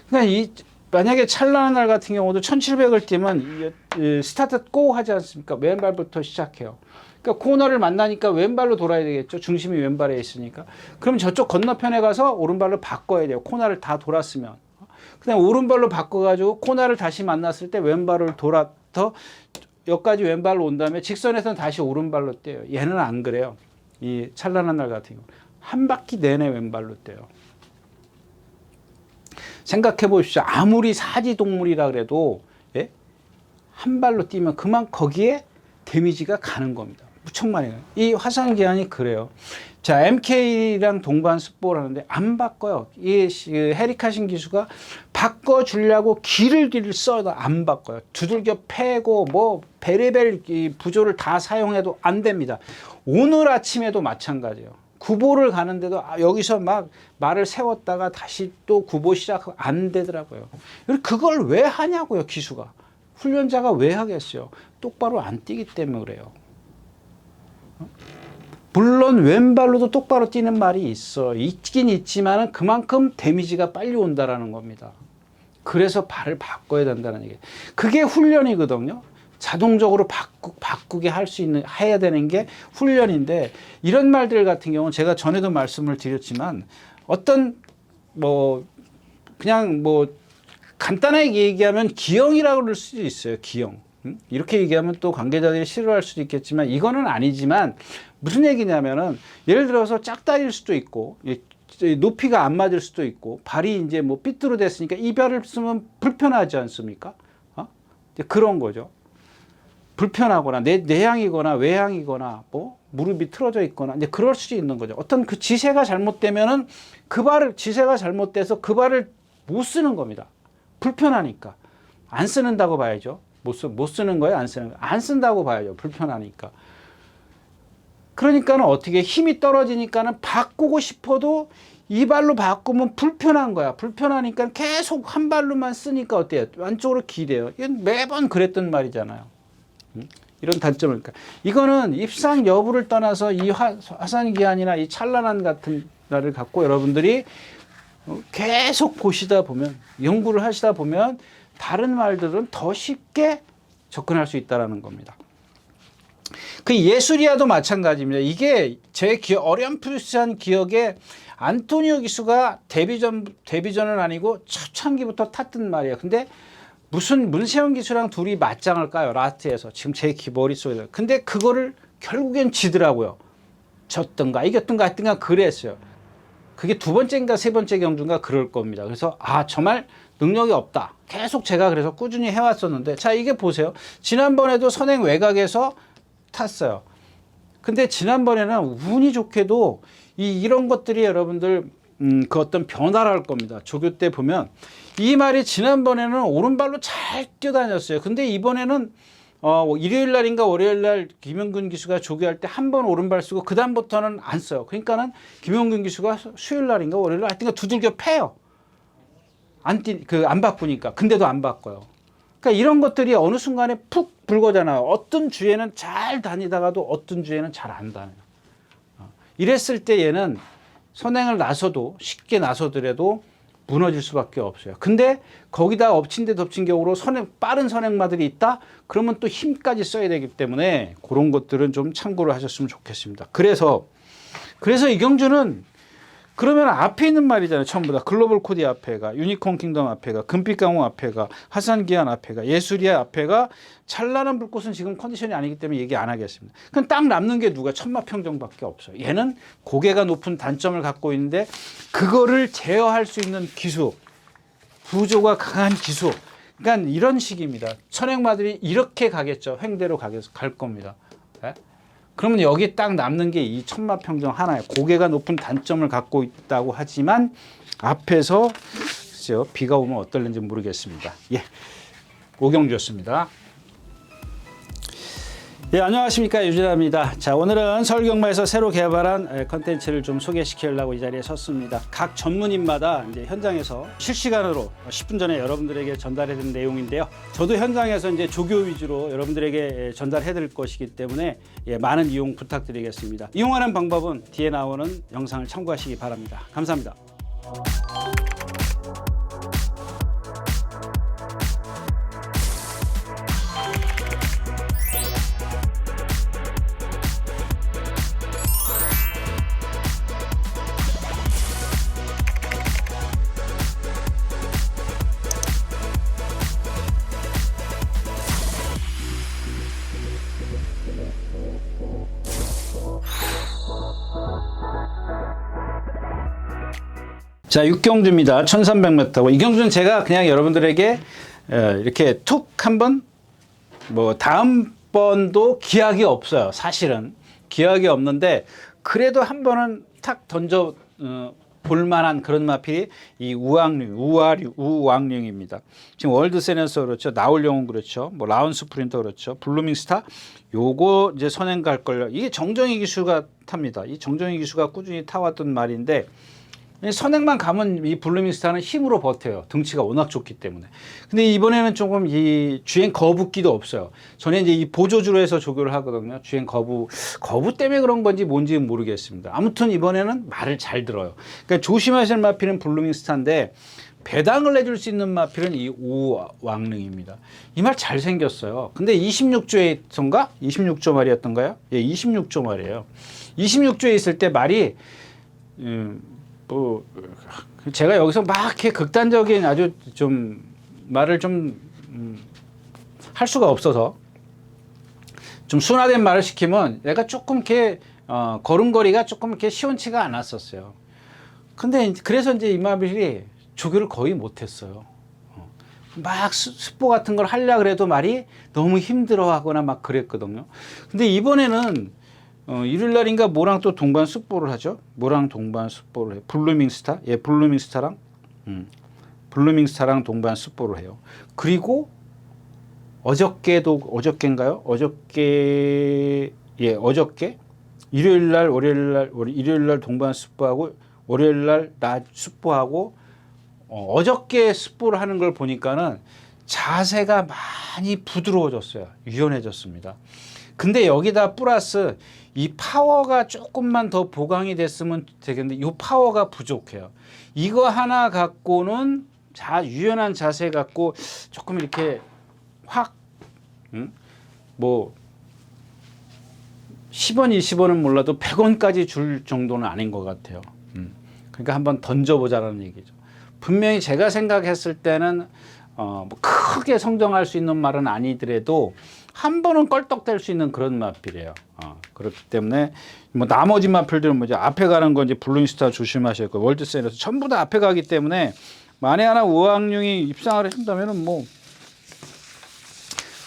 그러니까 만약에 찬란한 날 같은 경우도 1700을 뛰면 스타트 고 하지 않습니까? 왼발부터 시작해요. 그러니까 코너를 만나니까 왼발로 돌아야 되겠죠. 중심이 왼발에 있으니까. 그럼 저쪽 건너편에 가서 오른발로 바꿔야 돼요. 코너를 다 돌았으면. 그다음 오른발로 바꿔가지고 코너를 다시 만났을 때 왼발을 돌아서 여기까지 왼발로 온 다음에 직선에서는 다시 오른발로 뛰어요. 얘는 안 그래요. 이 찬란한 날 같은 경우. 한 바퀴 내내 왼발로 뛰어요. 생각해 보십시오. 아무리 사지동물이라 그래도 한 발로 뛰면 그만 거기에 데미지가 가는 겁니다. 무척 많이 가요. 이 화산기한이 그래요. 자, MK랑 동반 습보를 하는데 안 바꿔요. 이 해리카신 기수가 바꿔주려고 길을 써도 안 바꿔요. 두들겨 패고 뭐 베레벨 부조를 다 사용해도 안 됩니다. 오늘 아침에도 마찬가지예요. 구보를 가는데도 여기서 막 말을 세웠다가 다시 또 구보 시작하고 안 되더라고요. 그걸 왜 하냐고요, 기수가. 훈련자가 왜 하겠어요? 똑바로 안 뛰기 때문에 그래요. 물론 왼발로도 똑바로 뛰는 말이 있긴 있지만 그만큼 데미지가 빨리 온다라는 겁니다. 그래서 발을 바꿔야 된다는 얘기예요. 그게 훈련이거든요. 자동적으로 바꾸게 해야 되는 게 훈련인데 이런 말들 같은 경우는 제가 전에도 말씀을 드렸지만 그냥 간단하게 얘기하면 기형이라고 그럴 수도 있어요. 기형. 이렇게 얘기하면 또 관계자들이 싫어할 수도 있겠지만 이거는 아니지만 무슨 얘기냐면은 예를 들어서 짝다리일 수도 있고 높이가 안 맞을 수도 있고 발이 이제 뭐 삐뚤어 됐으니까 이 발을 쓰면 불편하지 않습니까? 그런 거죠. 불편하거나 내향이거나 외향이거나 뭐 무릎이 틀어져 있거나 이제 그럴 수도 있는 거죠. 어떤 그 지세가 잘못되면은 지세가 잘못돼서 그 발을 못 쓰는 겁니다. 불편하니까 안 쓰는다고 봐야죠. 못 쓰는 거예요, 안 쓰는 거예요? 안 쓴다고 봐야죠. 불편하니까. 그러니까는 어떻게 힘이 떨어지니까는 바꾸고 싶어도 이 발로 바꾸면 불편한 거야. 불편하니까 계속 한 발로만 쓰니까 어때요? 안쪽으로 기대요. 이건 매번 그랬던 말이잖아요. 이런 단점을까? 이거는 입상 여부를 떠나서 이 화산 기한이나 이 찬란한 같은 날을 갖고 여러분들이 계속 보시다 보면, 연구를 하시다 보면 다른 말들은 더 쉽게 접근할 수 있다는 겁니다. 그 예수리아도 마찬가지입니다. 이게 제 어렴풋한 기억에 안토니오 기수가 데뷔전은 아니고 초창기부터 탔던 말이에요. 근데 무슨 문세영 기수랑 둘이 맞짱을 까요. 라스트에서. 지금 제 머릿속에. 근데 그거를 결국엔 지더라고요. 졌던가 이겼던가 했던가 그랬어요. 그게 두 번째인가 세 번째 경주인가 그럴 겁니다. 그래서 정말 능력이 없다. 계속 제가 그래서 꾸준히 해왔었는데, 자, 이게 보세요. 지난번에도 선행 외곽에서 탔어요. 근데 지난번에는 운이 좋게도 이런 것들이 여러분들 그 어떤 변화를 할 겁니다. 조교 때 보면 이 말이 지난번에는 오른발로 잘 뛰어다녔어요. 근데 이번에는 일요일 날인가 월요일 날 김영균 기수가 조교할 때 한 번 오른발 쓰고 그 다음부터는 안 써요. 그러니까는 김영균 기수가 수요일 날인가 월요일 날 하여튼 두들겨 패요. 안 바꾸니까. 근데도 안 바꿔요. 그러니까 이런 것들이 어느 순간에 푹 불거잖아요. 어떤 주에는 잘 다니다가도 어떤 주에는 잘 안 다녀요. 이랬을 때 얘는 선행을 나서도 쉽게 나서더라도 무너질 수밖에 없어요. 근데 거기다 엎친 데 덮친 격으로 빠른 선행마들이 있다? 그러면 또 힘까지 써야 되기 때문에 그런 것들은 좀 참고를 하셨으면 좋겠습니다. 그래서 이 경주는 그러면 앞에 있는 말이잖아요. 전부 다 글로벌 코디 앞에가, 유니콘 킹덤 앞에가, 금빛강호 앞에가, 화산기한 앞에가, 예술이야 앞에가, 찬란한 불꽃은 지금 컨디션이 아니기 때문에 얘기 안 하겠습니다. 그럼 딱 남는 게 누가? 천마평정밖에 없어요. 얘는 고개가 높은 단점을 갖고 있는데 그거를 제어할 수 있는 기수, 부조가 강한 기수. 그러니까 이런 식입니다. 천행마들이 이렇게 가겠죠. 횡대로 갈 겁니다. 네? 그러면 여기 딱 남는 게 이 천마평정 하나예요. 고개가 높은 단점을 갖고 있다고 하지만 앞에서 글쎄요, 비가 오면 어떨는지 모르겠습니다. 예, 오경주였습니다. 예, 안녕하십니까, 유진아입니다. 자, 오늘은 서울경마에서 새로 개발한 컨텐츠를 좀 소개시키려고 이 자리에 섰습니다. 각 전문인마다 이제 현장에서 실시간으로 10분 전에 여러분들에게 전달해드린 내용인데요. 저도 현장에서 이제 조교 위주로 여러분들에게 전달해드릴 것이기 때문에 많은 이용 부탁드리겠습니다. 이용하는 방법은 뒤에 나오는 영상을 참고하시기 바랍니다. 감사합니다. 자, 6경주입니다. 1300m고 이 경주는 제가 그냥 여러분들에게 이렇게 툭 한번 다음번도 기약이 없어요. 사실은 기약이 없는데 그래도 한 번은 탁 던져 볼만한 그런 마필이 이 우왕룡입니다. 지금 월드 세넨서 그렇죠. 나홀령은 그렇죠. 라운 스프린터 그렇죠. 블루밍 스타 요거 이제 선행 갈 걸요. 이게 정정희 기수가 탑니다. 이 정정희 기수가 꾸준히 타왔던 말인데 선행만 가면 이 블루밍스타는 힘으로 버텨요. 등치가 워낙 좋기 때문에. 근데 이번에는 조금 이 주행 거북기도 없어요. 전에 이제 이 보조주로 해서 조교를 하거든요. 주행 거부 때문에 그런 건지 뭔지는 모르겠습니다. 아무튼 이번에는 말을 잘 들어요. 그러니까 조심하실 마필은 블루밍스타인데 배당을 내줄 수 있는 마필은 이 우왕릉입니다. 이 말 잘생겼어요. 근데 26조에선가? 26조 말이었던가요? 예, 26조 말이에요. 26조에 있을 때 말이 제가 여기서 막 이렇게 극단적인 아주 좀 말을 좀 할 수가 없어서 좀 순화된 말을 시키면 얘가 조금 이렇게 걸음걸이가 조금 이렇게 시원치가 않았었어요. 근데 그래서 이제 이마빌이 조교를 거의 못했어요. 막 스포 같은 걸 하려고 그래도 말이 너무 힘들어하거나 막 그랬거든요. 근데 이번에는 일요일 날인가 뭐랑 또 동반 습보를 하죠. 뭐랑 동반 습보를 해요. 블루밍스타? 예, 블루밍스타랑 동반 습보를 해요. 그리고 어저께인가요? 어저께 일요일 날 동반 습보하고 월요일 날 낮 습보하고 어저께 습보를 하는 걸 보니까는 자세가 많이 부드러워졌어요. 유연해졌습니다. 근데 여기다 플러스 이 파워가 조금만 더 보강이 됐으면 되겠는데 이 파워가 부족해요. 이거 하나 갖고는 유연한 자세 갖고 조금 이렇게 확 뭐 10원, 20원은 몰라도 100원까지 줄 정도는 아닌 것 같아요. 그러니까 한번 던져보자라는 얘기죠. 분명히 제가 생각했을 때는 뭐 크게 성장할 수 있는 말은 아니더라도 한 번은 껄떡댈 수 있는 그런 마필이에요. 그렇기 때문에 뭐 나머지 마필들은 뭐죠? 앞에 가는 건 이제 블루잉스타 조심하셔야 되고 월드세일에서 전부 다 앞에 가기 때문에 만에 하나 우왕룡이 입상을 하신다면은 뭐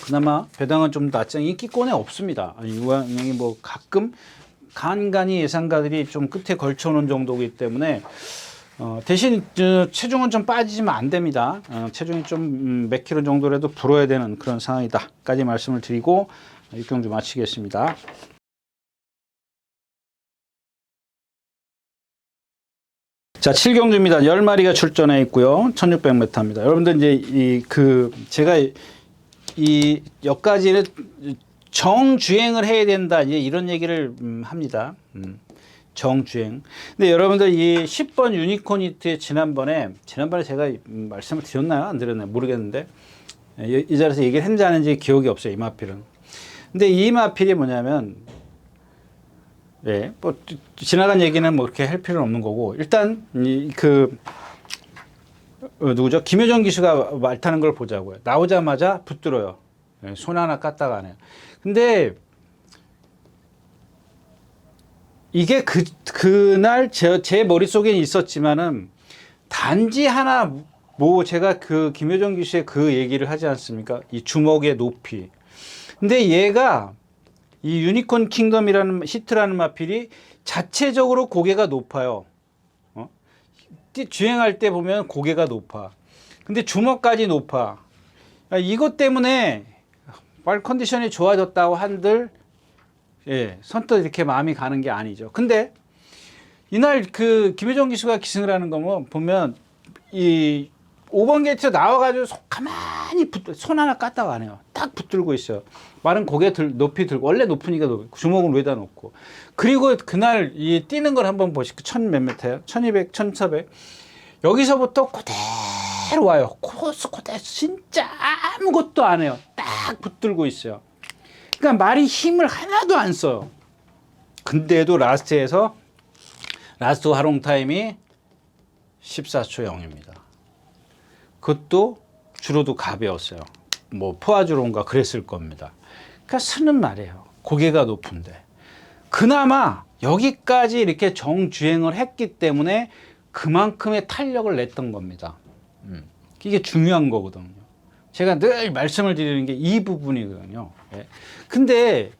그나마 배당은 좀 낫지 인기권에 없습니다. 우왕룡이 뭐 가끔 간간히 예상가들이 좀 끝에 걸쳐놓은 정도이기 때문에 대신 체중은 좀 빠지면 안 됩니다. 체중이 좀 몇 킬로 정도라도 불어야 되는 그런 상황이다까지 말씀을 드리고 6경주 마치겠습니다. 자, 7경주입니다. 10마리가 출전해 있고요. 1600m입니다. 여러분들 이제 제가 이 여기까지는 정주행을 해야 된다 이제 이런 얘기를 합니다. 정주행. 근데 여러분들 이 10번 유니콘히트의 지난번에 제가 말씀을 드렸나요? 안 드렸나요? 모르겠는데 이 자리에서 얘기를 했는지 안 했는지 기억이 없어요. 이 마필은. 근데 이 마필이 뭐냐면 뭐 지나간 얘기는 뭐 그렇게 할 필요는 없는 거고 일단 누구죠? 김효정 기수가 말 타는 걸 보자고요. 나오자마자 붙들어요. 손 하나 깠다가 안 해요. 근데 이게 그날 제 머릿속에 있었지만은 단지 하나 뭐 제가 김효정 기수의 그 얘기를 하지 않습니까? 이 주먹의 높이. 근데 얘가 이 유니콘 킹덤이라는 히트라는 마필이 자체적으로 고개가 높아요. 주행할 때 보면 고개가 높아. 근데 주먹까지 높아. 이것 때문에 발 컨디션이 좋아졌다고 한들 선뜻 이렇게 마음이 가는 게 아니죠. 근데 이날 김효정 기수가 기승을 하는 거면 보면 이 5번 게이트 나와가지고 가만히 손 하나 깠다가 안 해요. 딱 붙들고 있어요. 말은 고개 높이 들고 원래 높으니까 주먹은 위에다 놓고 그리고 그날 이 뛰는 걸 한번 보시고 1000 몇 미터예요? 1200, 1400 여기서부터 그대로 와요. 코스 그대로 진짜 아무것도 안 해요. 딱 붙들고 있어요. 그러니까 말이 힘을 하나도 안 써요. 근데도 라스트 활용 타임이 14초 0입니다. 그것도 주로도 가벼웠어요. 뭐 포화주로인가 그랬을 겁니다. 그러니까 쓰는 말이에요. 고개가 높은데. 그나마 여기까지 이렇게 정주행을 했기 때문에 그만큼의 탄력을 냈던 겁니다. 이게 중요한 거거든요. 제가 늘 말씀을 드리는 게 이 부분이거든요. 근데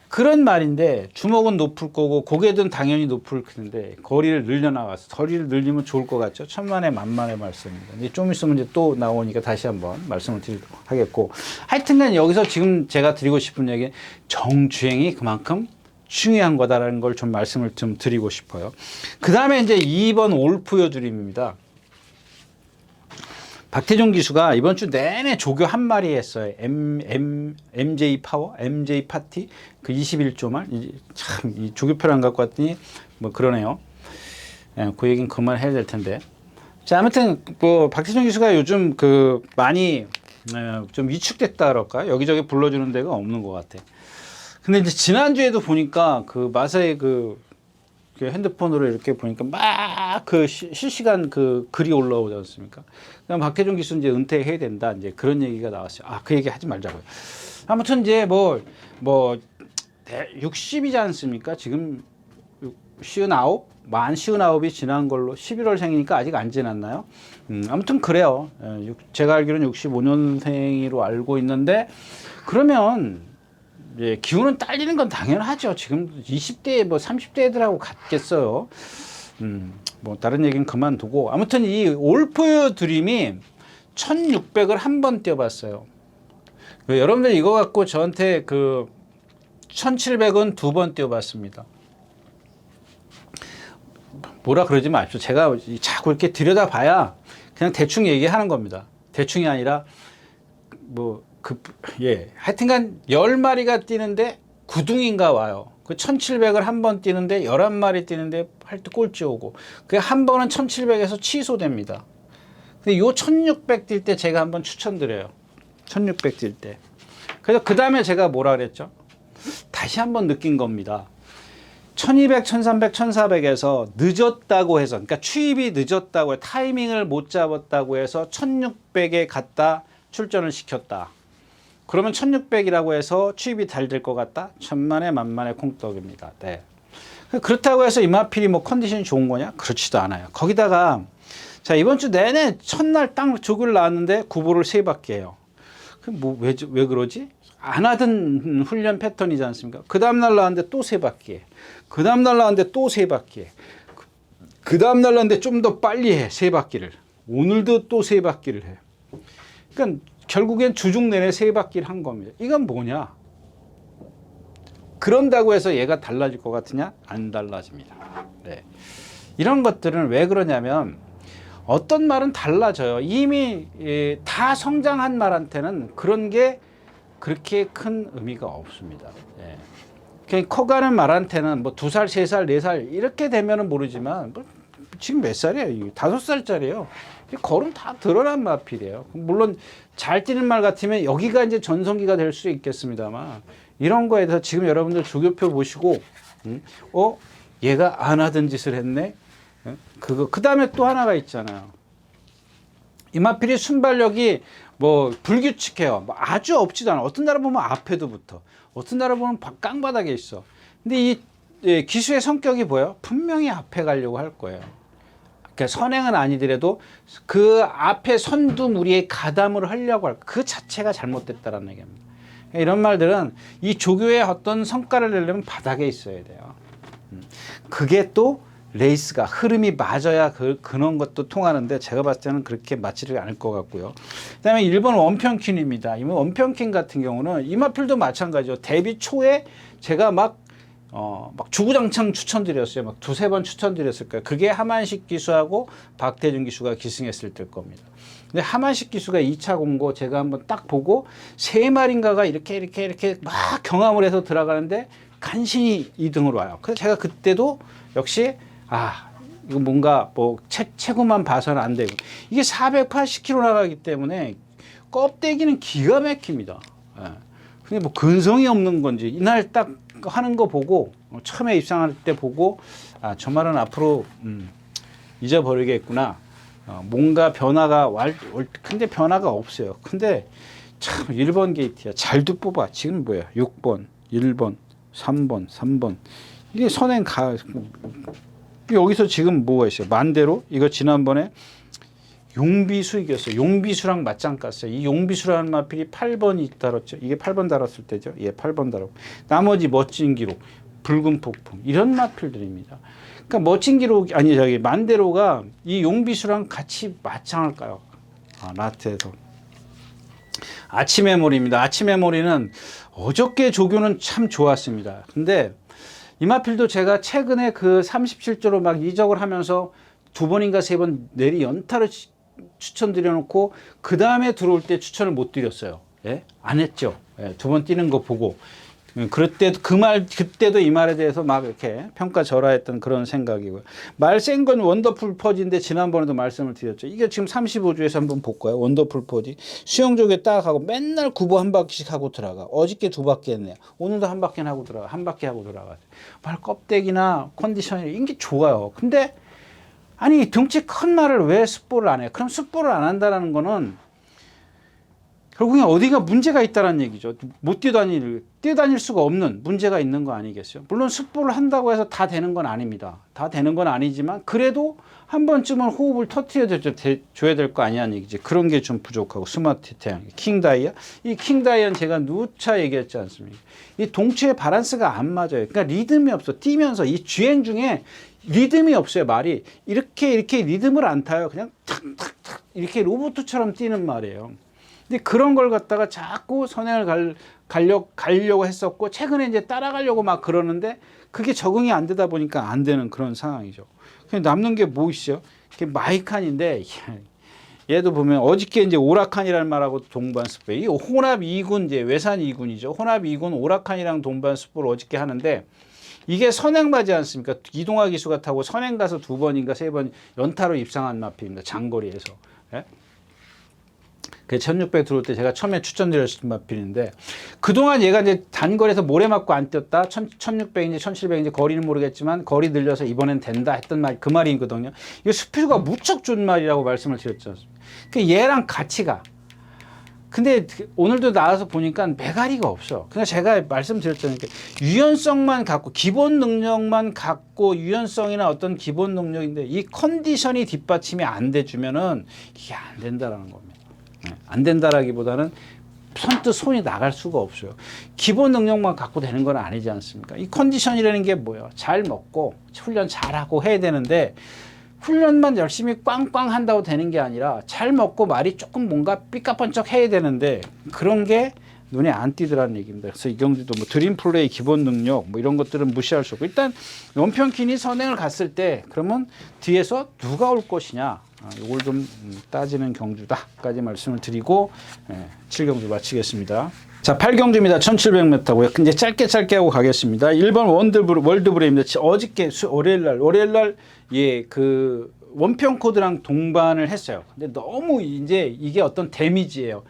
그런 말인데 주먹은 높을 거고 고개든 당연히 높을 텐데 거리를 늘려나가서 거리를 늘리면 좋을 것 같죠. 천만에 만만의 말씀입니다. 이제 좀 있으면 이제 또 나오니까 다시 한번 말씀을 드리도록 하겠고 하여튼간 여기서 지금 제가 드리고 싶은 얘기는 정주행이 그만큼 중요한 거다라는 걸 좀 말씀을 좀 드리고 싶어요. 그 다음에 이제 2번 올프요 드림입니다. 박태종 기수가 이번 주 내내 조교 한 마리 했어요. MJ 파워, MJ 파티 그 21조만 참 이 조교표를 안 갖고 왔더니 뭐 그러네요. 그 얘기는 그만해야 될 텐데. 자 아무튼 뭐 박태종 기수가 요즘 많이 좀 위축됐다 그럴까 여기저기 불러주는 데가 없는 것 같아. 근데 이제 지난주에도 보니까 마사의 핸드폰으로 이렇게 보니까 막 실시간 글이 올라오지 않습니까? 그럼 박태종 기수 이제 은퇴해야 된다. 이제 그런 얘기가 나왔어요. 그 얘기 하지 말자고요. 아무튼 이제 60이지 않습니까? 지금 59? 만 59이 지난 걸로 11월생이니까 아직 안 지났나요? 아무튼 그래요. 제가 알기로는 65년생으로 알고 있는데 그러면 기운은 딸리는 건 당연하죠. 지금 20대 30대 애들하고 같겠어요. 뭐 다른 얘기는 그만두고 아무튼 이 올포유 드림이 1600을 한 번 뛰어봤어요. 여러분들 이거 갖고 저한테 1700은 두 번 뛰어봤습니다. 뭐라 그러지 마십시오. 제가 자꾸 이렇게 들여다봐야 그냥 대충 얘기하는 겁니다. 대충이 아니라 하여튼간 10마리가 뛰는데 9둥인가 와요. 그 1700을 한 번 뛰는데 11마리 뛰는데 할 때 꼴찌 오고, 그 한 번은 1700에서 취소됩니다. 근데 요 1600 뛸 때 제가 한번 추천드려요. 1600 뛸 때. 그래서 그 다음에 제가 뭐라 그랬죠? 다시 한번 느낀 겁니다. 1200, 1300, 1400에서 늦었다고 해서, 그러니까 추입이 늦었다고, 타이밍을 못 잡았다고 해서 1600에 갔다 출전을 시켰다. 그러면 1600이라고 해서 추입이 잘 될 것 같다? 천만에 만만의 콩떡입니다. 네. 그렇다고 해서 이마필이 뭐 컨디션이 좋은 거냐? 그렇지도 않아요. 거기다가 자, 이번 주 내내 첫날 딱 조교를 나왔는데 구보를 3바퀴 해요. 왜 그러지? 안 하던 훈련 패턴이지 않습니까? 그 다음날 나왔는데 또 3바퀴 해. 그 다음날 나왔는데 또 3바퀴 해. 그 다음날 나왔는데 좀 더 빨리 해. 3바퀴를. 오늘도 또 3바퀴를 해. 그러니까 결국엔 주중 내내 3바퀴를 한 겁니다. 이건 뭐냐? 그런다고 해서 얘가 달라질 것 같으냐? 안 달라집니다. 네. 이런 것들은 왜 그러냐면 어떤 말은 달라져요. 이미 다 성장한 말한테는 그런 게 그렇게 큰 의미가 없습니다. 예. 커가는 말한테는 뭐 2살, 3살, 4살 이렇게 되면은 모르지만 뭐 지금 몇 살이에요? 5살짜리예요. 걸음 다 드러난 마필이에요. 물론 잘 뛰는 말 같으면 여기가 이제 전성기가 될 수 있겠습니다만, 이런 거에 대해서 지금 여러분들 조교표 보시고 얘가 안 하던 짓을 했네. 그 다음에 또 하나가 있잖아요. 이마필이 순발력이 뭐 불규칙해요. 뭐 아주 없지도 않아. 어떤 나라 보면 앞에도 붙어. 어떤 나라 보면 깡바닥에 있어. 근데 이 기수의 성격이 뭐예요? 분명히 앞에 가려고 할 거예요. 그러니까 선행은 아니더라도 그 앞에 선두무리에 가담을 하려고 할 거예요. 그 자체가 잘못됐다라는 얘기입니다. 이런 말들은 이 조교의 어떤 성과를 내려면 바닥에 있어야 돼요. 그게 또 레이스가 흐름이 맞아야 그런 것도 통하는데 제가 봤을 때는 그렇게 맞지를 않을 것 같고요. 그다음에 일본 원평퀸입니다. 이 원평퀸 같은 경우는 이마필도 마찬가지죠. 데뷔 초에 제가 막 주구장창 추천드렸어요. 막 2-3번 추천드렸을 거예요. 그게 하만식 기수하고 박태준 기수가 기승했을 때일 겁니다. 근데 하만식 기수가 2차 공고 제가 한번 딱 보고 3마리인가가 이렇게 막 경합을 해서 들어가는데 간신히 2등으로 와요. 그래서 제가 그때도 역시 이거 뭔가 뭐 체구만 봐서는 안 되고, 이게 480kg 나가기 때문에 껍데기는 기가 막힙니다. 근데 뭐 근성이 없는 건지 이날 딱 하는 거 보고 처음에 입상할 때 보고 저 말은 앞으로 잊어버리겠구나. 뭔가 변화가 근데 변화가 없어요. 근데 참 1번 게이트야. 잘도 뽑아. 지금 뭐야? 6번, 1번, 3번. 이게 선행 여기서 지금 뭐가 있어요? 만대로 이거 지난번에 용비수 이겼어요. 용비수랑 맞짱 깠어요. 이 용비수라는 마필이 8번이 달았죠. 이게 8번 달았을 때죠. 8번 달았고. 나머지 멋진 기록, 붉은 폭풍 이런 마필들입니다. 그러니까 멋진 기록 만대로가 이 용비수랑 같이 맞짱을 까요. 라트에서. 아침의 몰입니다. 아침의 몰이는 어저께 조교는 참 좋았습니다. 근데 이마필도 제가 최근에 그 37조로 막 이적을 하면서 2번인가 3번 내리 연타를 추천드려 놓고 그 다음에 들어올 때 추천을 못 드렸어요. 안 했죠. 2번 뛰는 거 보고. 그럴 때도 그때도 이 말에 대해서 막 이렇게 평가절하했던 그런 생각이고요. 말 센 건 원더풀 퍼지인데 지난번에도 말씀을 드렸죠. 이게 지금 35조에서 한번 볼 거예요. 원더풀 퍼지. 수영조개 딱 하고 맨날 구보 한 바퀴씩 하고 들어가. 어저께 2바퀴 했네요. 오늘도 한 바퀴 하고 들어가. 한 바퀴 하고 들어가. 말 껍데기나 컨디션이 이게 좋아요. 근데 아니 등치 큰 말을 왜 습보를 안 해? 그럼 습보를 안 한다는 거는 결국엔 어디가 문제가 있다는 얘기죠. 못 뛰어다닐 수가 없는 문제가 있는 거 아니겠어요? 물론 습보를 한다고 해서 다 되는 건 아닙니다. 다 되는 건 아니지만 그래도 한 번쯤은 호흡을 터트려줘야 될 거 아니냐는 얘기지. 그런 게 좀 부족하고. 스마트 태양, 킹다이아. 이 킹다이아는 제가 누차 얘기했지 않습니까? 이 동체의 바란스가 안 맞아요. 그러니까 리듬이 없어. 뛰면서 이 주행 중에 리듬이 없어요. 말이 이렇게 리듬을 안 타요. 그냥 탁탁탁 이렇게 로봇처럼 뛰는 말이에요. 근데 그런 걸 갖다가 자꾸 선행을 가려고 했었고, 최근에 이제 따라가려고 막 그러는데 그게 적응이 안 되다 보니까 안 되는 그런 상황이죠. 그냥 남는 게 뭐 있어요? 마이칸인데 얘도 보면 어저께 이제 오락한이라는 말하고 동반 습보. 이 혼합 2군 이제 외산 2군이죠. 혼합 2군 오락한이랑 동반 습보를 어저께 하는데 이게 선행마지 않습니까? 이동화 기수가 타고 선행 가서 2번인가 3번 연타로 입상한 마필입니다. 장거리에서. 예? 그 1600 들어올 때 제가 처음에 추천드렸던 마필인데 그동안 얘가 이제 단거리에서 모래 맞고 안 뛰었다. 1600인지 1700인지 거리는 모르겠지만 거리 늘려서 이번엔 된다 했던 말 그 말이거든요. 이거 스피드가 무척 좋은 말이라고 말씀을 드렸죠. 그 얘랑 같이 가. 근데 오늘도 나와서 보니까 메가리가 없어. 그냥 제가 말씀드렸잖아요. 유연성만 갖고 기본 능력만 갖고 유연성이나 어떤 기본 능력인데 이 컨디션이 뒷받침이 안 돼주면은 이게 안 된다라는 겁니다. 안 된다라기보다는 선뜻 손이 나갈 수가 없어요. 기본 능력만 갖고 되는 건 아니지 않습니까? 이 컨디션이라는 게 뭐예요? 잘 먹고 훈련 잘하고 해야 되는데 훈련만 열심히 꽝꽝 한다고 되는 게 아니라 잘 먹고 말이 조금 뭔가 삐까뻔쩍 해야 되는데 그런 게 눈에 안 띄더라는 얘기입니다. 그래서 이경주도 뭐 드림 플레이 기본 능력 뭐 이런 것들은 무시할 수 없고 일단 원평킨이 선행을 갔을 때 그러면 뒤에서 누가 올 것이냐 이걸 좀 따지는 경주다까지 말씀을 드리고 7경주 마치겠습니다. 자, 8경주입니다. 1700m고요. 이제 짧게 하고 가겠습니다. 1번 월드브레입니다. 어저께 월요일날 예, 그 원평 코드랑 동반을 했어요. 근데 너무 이제 이게 어떤 데미지예요.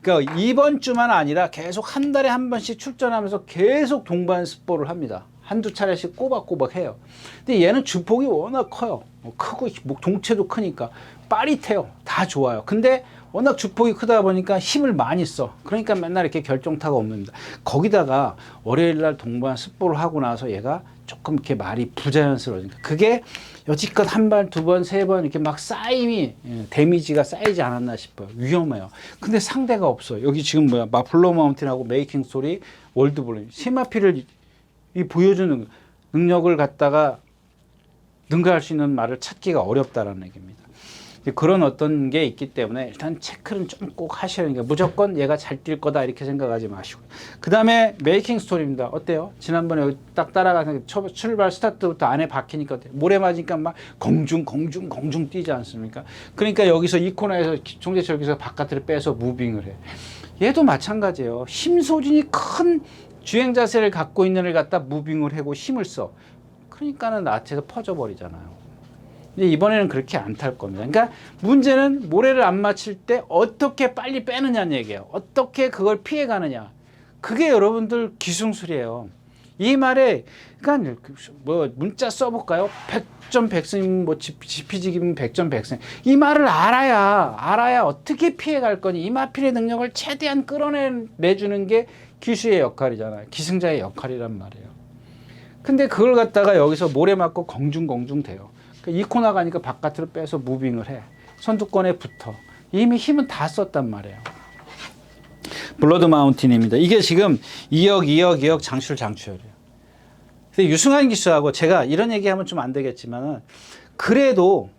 그러니까 이번 주만 아니라 계속 한 달에 한 번씩 출전하면서 계속 동반 습보를 합니다. 한두 차례씩 꼬박꼬박 해요. 근데 얘는 주폭이 워낙 커요. 크고 동체도 크니까 빠릿해요. 다 좋아요. 근데 워낙 주폭이 크다 보니까 힘을 많이 써. 그러니까 맨날 이렇게 결정타가 없습니다. 거기다가 월요일날 동반 습보를 하고 나서 얘가 조금 이렇게 말이 부자연스러워지니까 그게 여지껏 한 번, 2번, 3번 이렇게 막 쌓임이 데미지가 쌓이지 않았나 싶어요. 위험해요. 근데 상대가 없어요. 여기 지금 뭐야 블루 마운틴하고 메이킹 스토리, 월드블루 세마피를 이 보여주는 능력을 갖다가 능가할 수 있는 말을 찾기가 어렵다라는 얘기입니다. 그런 어떤 게 있기 때문에 일단 체크는 좀 꼭 하셔야 되니까 무조건 얘가 잘 뛸 거다 이렇게 생각하지 마시고 그 다음에 메이킹 스토리입니다. 어때요? 지난번에 여기 딱 따라가서 출발 스타트부터 안에 박히니까 어때요? 모래 맞으니까 막 공중 뛰지 않습니까? 그러니까 여기서 이 코너에서 총재철 여기서 바깥으로 빼서 무빙을 해. 얘도 마찬가지예요. 힘 소진이 큰 주행 자세를 갖고 있는 애를 갖다 무빙을 하고 힘을 써. 그러니까는 나한테서 퍼져버리잖아요. 이번에는 그렇게 안 탈 겁니다. 그러니까 문제는 모래를 안 맞힐 때 어떻게 빨리 빼느냐는 얘기예요. 어떻게 그걸 피해 가느냐. 그게 여러분들 기술이에요. 이 말에 그러니까 뭐 문자 써볼까요? 100점 100승이면 뭐 지피지기면 100점 100승. 이 말을 알아야 어떻게 피해 갈 거니. 이 마필의 능력을 최대한 끌어내주는 게 기수의 역할이잖아요. 기승자의 역할이란 말이에요. 근데 그걸 갖다가 여기서 모래 맞고 공중 돼요. 이 코너 가니까 바깥으로 빼서 무빙을 해. 선두권에 붙어. 이미 힘은 다 썼단 말이에요. 블러드 마운틴입니다. 이게 지금 2억 장출이에요. 근데 유승환 기수하고 제가 이런 얘기하면 좀 안 되겠지만 그래도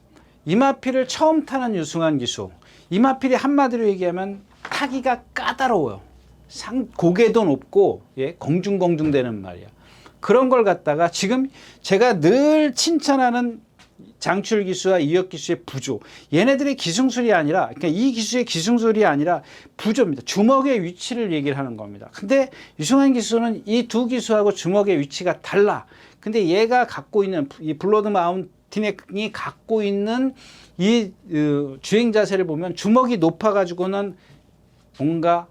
이마필을 처음 타는 유승환 기수. 이마필이 한마디로 얘기하면 타기가 까다로워요. 고개도 높고 예, 공중 되는 말이야. 그런 걸 갖다가 지금 제가 늘 칭찬하는 장출 기수와 이혁 기수의 부조. 얘네들의 기승술이 아니라, 그러니까 이 기수의 기승술이 아니라 부조입니다. 주먹의 위치를 얘기를 하는 겁니다. 근데 유승환 기수는 이 두 기수하고 주먹의 위치가 달라. 근데 얘가 갖고 있는, 이 블러드 마운틴이 갖고 있는 이 주행 자세를 보면 주먹이 높아가지고는 뭔가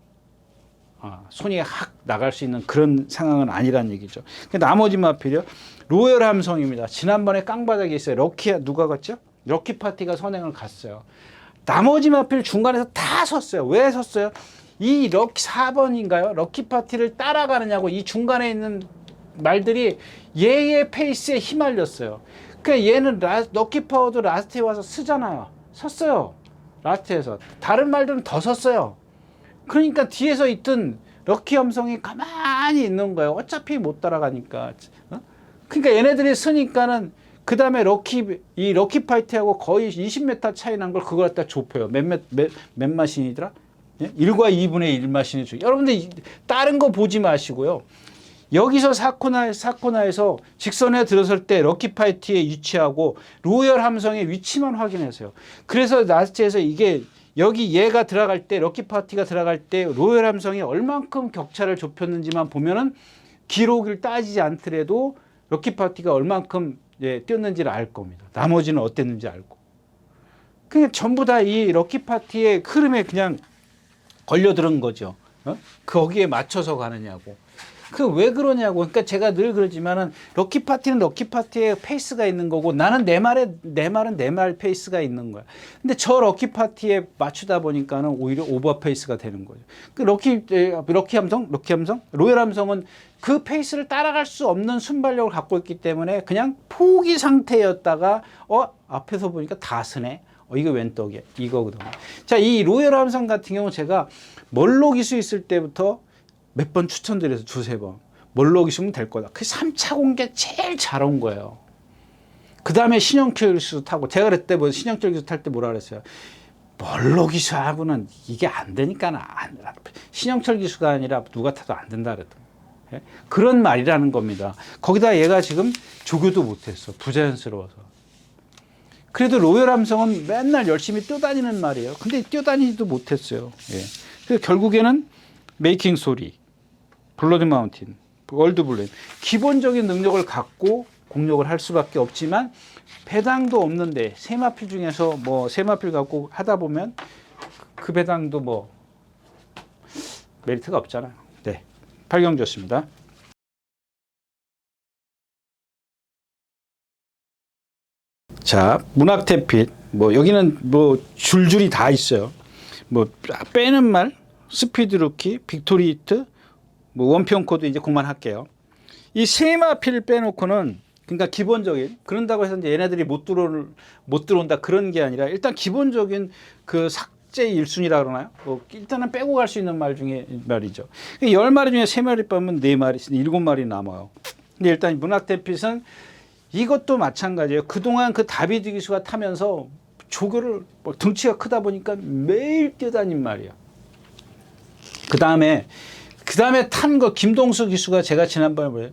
손이 확 나갈 수 있는 그런 상황은 아니란 얘기죠. 나머지 마필이요. 로열 함성입니다. 지난번에 깡바닥에 있어요. 누가 갔죠? 럭키 파티가 선행을 갔어요. 나머지 마필 중간에서 다 섰어요. 왜 섰어요? 이 럭키 4번인가요? 럭키 파티를 따라가느냐고 이 중간에 있는 말들이 얘의 페이스에 휘말렸어요. 그러니까 얘는 럭키 파워도 라스트에 와서 쓰잖아요. 섰어요. 라스트에서. 다른 말들은 더 섰어요. 그러니까 뒤에서 있던 럭키 함성이 가만히 있는 거예요. 어차피 못 따라가니까. 그러니까 얘네들이 쓰니까는 그 다음에 이 럭키 파이트하고 거의 20m 차이 난 걸 그걸 갖다 좁혀요. 몇 마신이더라? 1과 2분의 1 마신이 죠. 여러분들 다른 거 보지 마시고요. 여기서 사코나에서 직선에 들어설 때 럭키 파이트의 위치하고 로열 함성의 위치만 확인하세요. 그래서 라스트에서 이게 여기 얘가 들어갈 때 럭키 파티가 들어갈 때 로열 함성이 얼만큼 격차를 좁혔는지만 보면은 기록을 따지지 않더라도 럭키 파티가 얼만큼 뛰었는지를 알 겁니다. 나머지는 어땠는지 알고. 그냥 전부 다 이 럭키 파티의 흐름에 그냥 걸려들은 거죠. 거기에 맞춰서 가느냐고. 그 왜 그러냐고. 그러니까 제가 늘 그러지만은 럭키 파티는 럭키 파티의 페이스가 있는 거고 나는 내 말은 내 말 페이스가 있는 거야. 근데 저 럭키 파티에 맞추다 보니까는 오히려 오버 페이스가 되는 거죠. 그 럭키 함성, 로열 함성은 그 페이스를 따라갈 수 없는 순발력을 갖고 있기 때문에 그냥 포기 상태였다가 앞에서 보니까 다 쓰네. 이거 웬 떡이야. 이거거든요. 자, 이 로열 함성 같은 경우 제가 멀로 기수 있을 때부터 몇 번 추천드려서 두세 번. 멀로 기수면 될 거다. 그 3차 공개 제일 잘 온 거예요. 그 다음에 신형철 기수 타고, 제가 그랬대, 신형철 기수 탈 때 뭐라 그랬어요? 멀로 기수하고는 이게 안 되니까, 신형철 기수가 아니라 누가 타도 안 된다 그랬던 거예요. 그런 말이라는 겁니다. 거기다 얘가 지금 조교도 못했어. 부자연스러워서. 그래도 로열 함성은 맨날 열심히 뛰어다니는 말이에요. 근데 뛰어다니지도 못했어요. 그래서 결국에는 메이킹 소리, 블러드 마운틴, 월드 블레임, 기본적인 능력을 갖고 공격을 할 수밖에 없지만 배당도 없는데 세마필 중에서 세마필 갖고 하다 보면 그 배당도 메리트가 없잖아요. 네, 8경 좋습니다. 자, 문학태핏, 여기는 줄줄이 다 있어요. 빼는 말, 스피드 루키, 빅토리 히트, 원피언 코드 이제 그만할게요. 이 세마필 빼놓고는 그러니까 기본적인, 그런다고 해서 이제 얘네들이 못 들어온다 그런 게 아니라 일단 기본적인 그 삭제 1순위라 그러나요? 일단은 빼고 갈 수 있는 말 중에 말이죠. 10마리 중에 3마리 빼면 4마리, 7마리 남아요. 근데 일단 문학태핏은 이것도 마찬가지예요. 그동안 그 다비드 기수가 타면서 조교를 등치가 크다 보니까 매일 뛰어다닌 말이야. 그 다음에 탄 거 김동수 기수가 제가 지난번에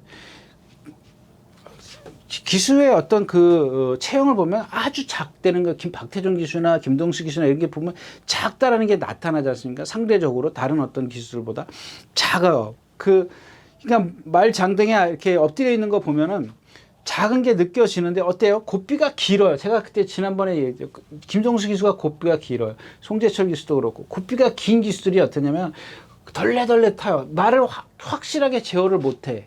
기수의 어떤 그 체형을 보면 아주 작다는 거, 박태종 기수나 김동수 기수나 이런 게 보면 작다라는 게 나타나지 않습니까? 상대적으로 다른 어떤 기수들보다 작아요. 그러니까 말 장등에 이렇게 엎드려 있는 거 보면은 작은 게 느껴지는데 어때요? 곱비가 길어요. 제가 그때 지난번에 얘기했죠. 김동수 기수가 곱비가 길어요. 송재철 기수도 그렇고 곱비가 긴 기수들이 어떠냐면 덜레덜레 타요. 말을 확실하게 제어를 못해.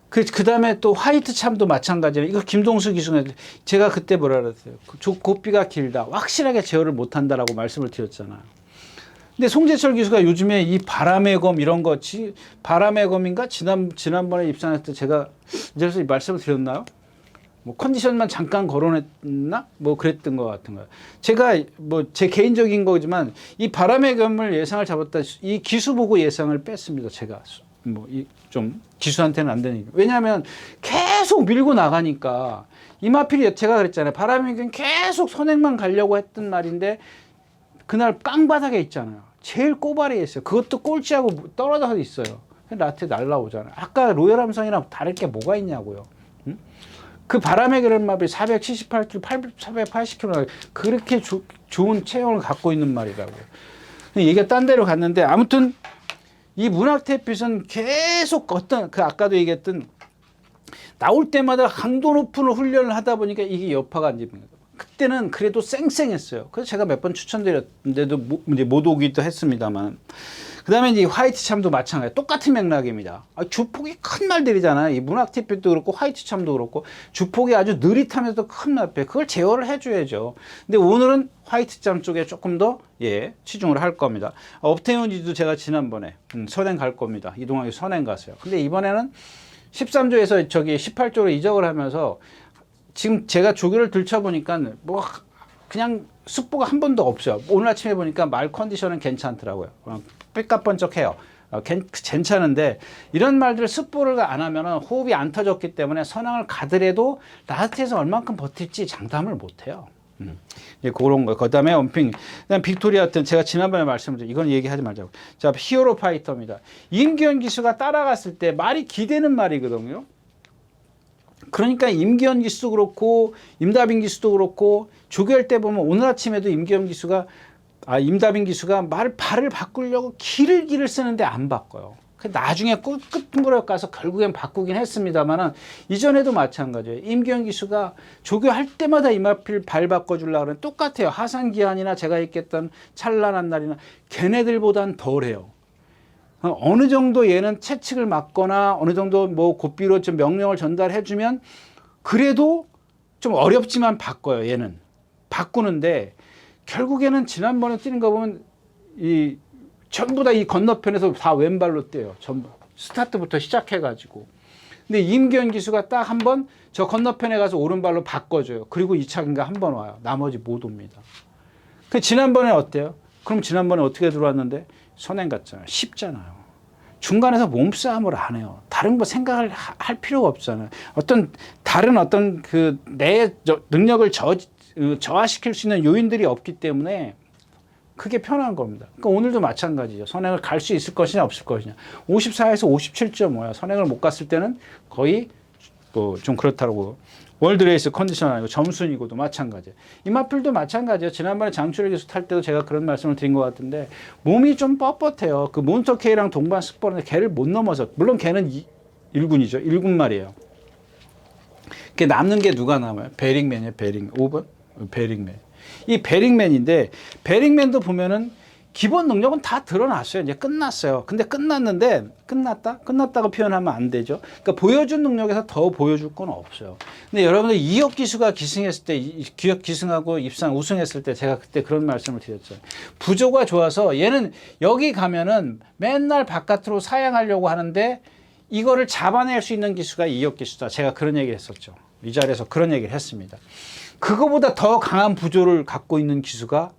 그 다음에 또 화이트 참도 마찬가지예요. 이거 김동수 기수가 제가 그때 뭐라 그랬어요? 곱비가 길다. 확실하게 제어를 못한다라고 말씀을 드렸잖아요. 근데 송재철 기수가 요즘에 이 바람의 검 이런 거, 바람의 검인가? 지난번에 입상했을 때 제가 그래서 이 말씀을 드렸나요? 컨디션만 잠깐 거론했나? 그랬던 것 같은 거예요. 제가 제 개인적인 거지만 이 바람의 검을 예상을 잡았다. 이 기수 보고 예상을 뺐습니다. 제가 좀 기수한테는 안 되니까. 왜냐하면 계속 밀고 나가니까 이마필이 제가 그랬잖아요. 바람의 검 계속 선행만 가려고 했던 말인데 그날 깡바닥에 있잖아요. 제일 꼬바리에 있어요. 그것도 꼴찌하고 떨어져서 있어요. 라트에 날라오잖아요. 아까 로열 함성이랑 다를 게 뭐가 있냐고요. 그 바람의 결합마비 478km, 480km 그렇게 좋은 체형을 갖고 있는 말이라고요. 얘기가 딴 데로 갔는데 아무튼 이 문학태핏은 계속 아까도 얘기했던 나올 때마다 강도 높은 훈련을 하다 보니까 이게 여파가 안 집니다. 그때는 그래도 쌩쌩했어요. 그래서 제가 몇 번 추천드렸는데도 이제 못 오기도 했습니다만. 그 다음에 이제 화이트 참도 마찬가지. 똑같은 맥락입니다. 주폭이 큰 말들이잖아요. 이 문학태핏도 그렇고 화이트 참도 그렇고 주폭이 아주 느릿하면서도 큰 말들. 그걸 제어를 해줘야죠. 근데 오늘은 화이트 참 쪽에 조금 더 치중을 할 겁니다. 업테온지도 제가 지난번에 선행 갈 겁니다. 이동하기 선행 갔어요. 근데 이번에는 13조에서 18조로 이적을 하면서 지금 제가 조교를 들춰보니까 그냥 습보가 한 번도 없어요. 오늘 아침에 보니까 말 컨디션은 괜찮더라고요. 삐까뻔쩍해요. 괜찮은데 이런 말들을 습보를 안 하면 호흡이 안 터졌기 때문에 선행을 가더라도 라스트에서 얼만큼 버틸지 장담을 못해요. 이제 그런 거. 그다음에 원핑. 그다음 빅토리아 같은 제가 지난번에 말씀드린 이건 얘기하지 말자고. 자, 히어로 파이터입니다. 임기현 기수가 따라갔을 때 말이 기대는 말이거든요. 그러니까 임기현 기수도 그렇고 임다빈 기수도 그렇고 조교할 때 보면 오늘 아침에도 임다빈 기수가 발을 바꾸려고 길을 쓰는데 안 바꿔요. 나중에 끝무렵 가서 결국엔 바꾸긴 했습니다만은 이전에도 마찬가지예요. 임기현 기수가 조교할 때마다 임앞을 발 바꿔주려고 그러는 똑같아요. 하산기한이나 제가 있겠던 찬란한 날이나 걔네들보단 덜해요. 어느 정도 얘는 채찍을 맞거나 어느 정도 뭐 고삐로 좀 명령을 전달해주면 그래도 좀 어렵지만 바꿔요. 얘는 바꾸는데 결국에는 지난번에 뛰는 거 보면 전부 다 이 건너편에서 다 왼발로 뛰어요. 전부 스타트부터 시작해가지고. 근데 임기현 기수가 딱 한 번 저 건너편에 가서 오른발로 바꿔줘요. 그리고 2차인가 한 번 와요. 나머지 못 옵니다. 그 지난번에 어때요? 그럼 지난번에 어떻게 들어왔는데 선행 갔잖아요. 쉽잖아요. 중간에서 몸싸움을 안 해요. 다른 거 생각을 할 필요가 없잖아요. 다른 내 능력을 저하시킬 수 있는 요인들이 없기 때문에 그게 편한 겁니다. 그러니까 오늘도 마찬가지죠. 선행을 갈 수 있을 것이냐 없을 것이냐. 54에서 57.5야. 선행을 못 갔을 때는 거의 좀 그렇다고. 월드레이스 컨디션 아니고 점순이고도 마찬가지예요. 임하필도 마찬가지예요. 지난번에 장출의 기수 탈 때도 제가 그런 말씀을 드린 것 같은데 몸이 좀 뻣뻣해요. 그 몬스터 K랑 동반 스포는데 걔를 못 넘어서 물론 걔는 1군이죠. 1군 말이에요. 그 남는 게 누가 남아요? 베링맨이에요. 5번? 베링맨. 이 베링맨인데 베링맨도 보면은 기본 능력은 다 드러났어요. 이제 끝났어요. 근데 끝났는데 끝났다고 표현하면 안 되죠. 그러니까 보여준 능력에서 더 보여줄 건 없어요. 근데 여러분들 이혁 기수가 기승했을 때 기승하고 우승했을 때 제가 그때 그런 말씀을 드렸죠. 부조가 좋아서 얘는 여기 가면은 맨날 바깥으로 사양하려고 하는데 이거를 잡아낼 수 있는 기수가 이혁 기수다. 제가 그런 얘기를 했었죠. 이 자리에서 그런 얘기를 했습니다. 그거보다 더 강한 부조를 갖고 있는 기수가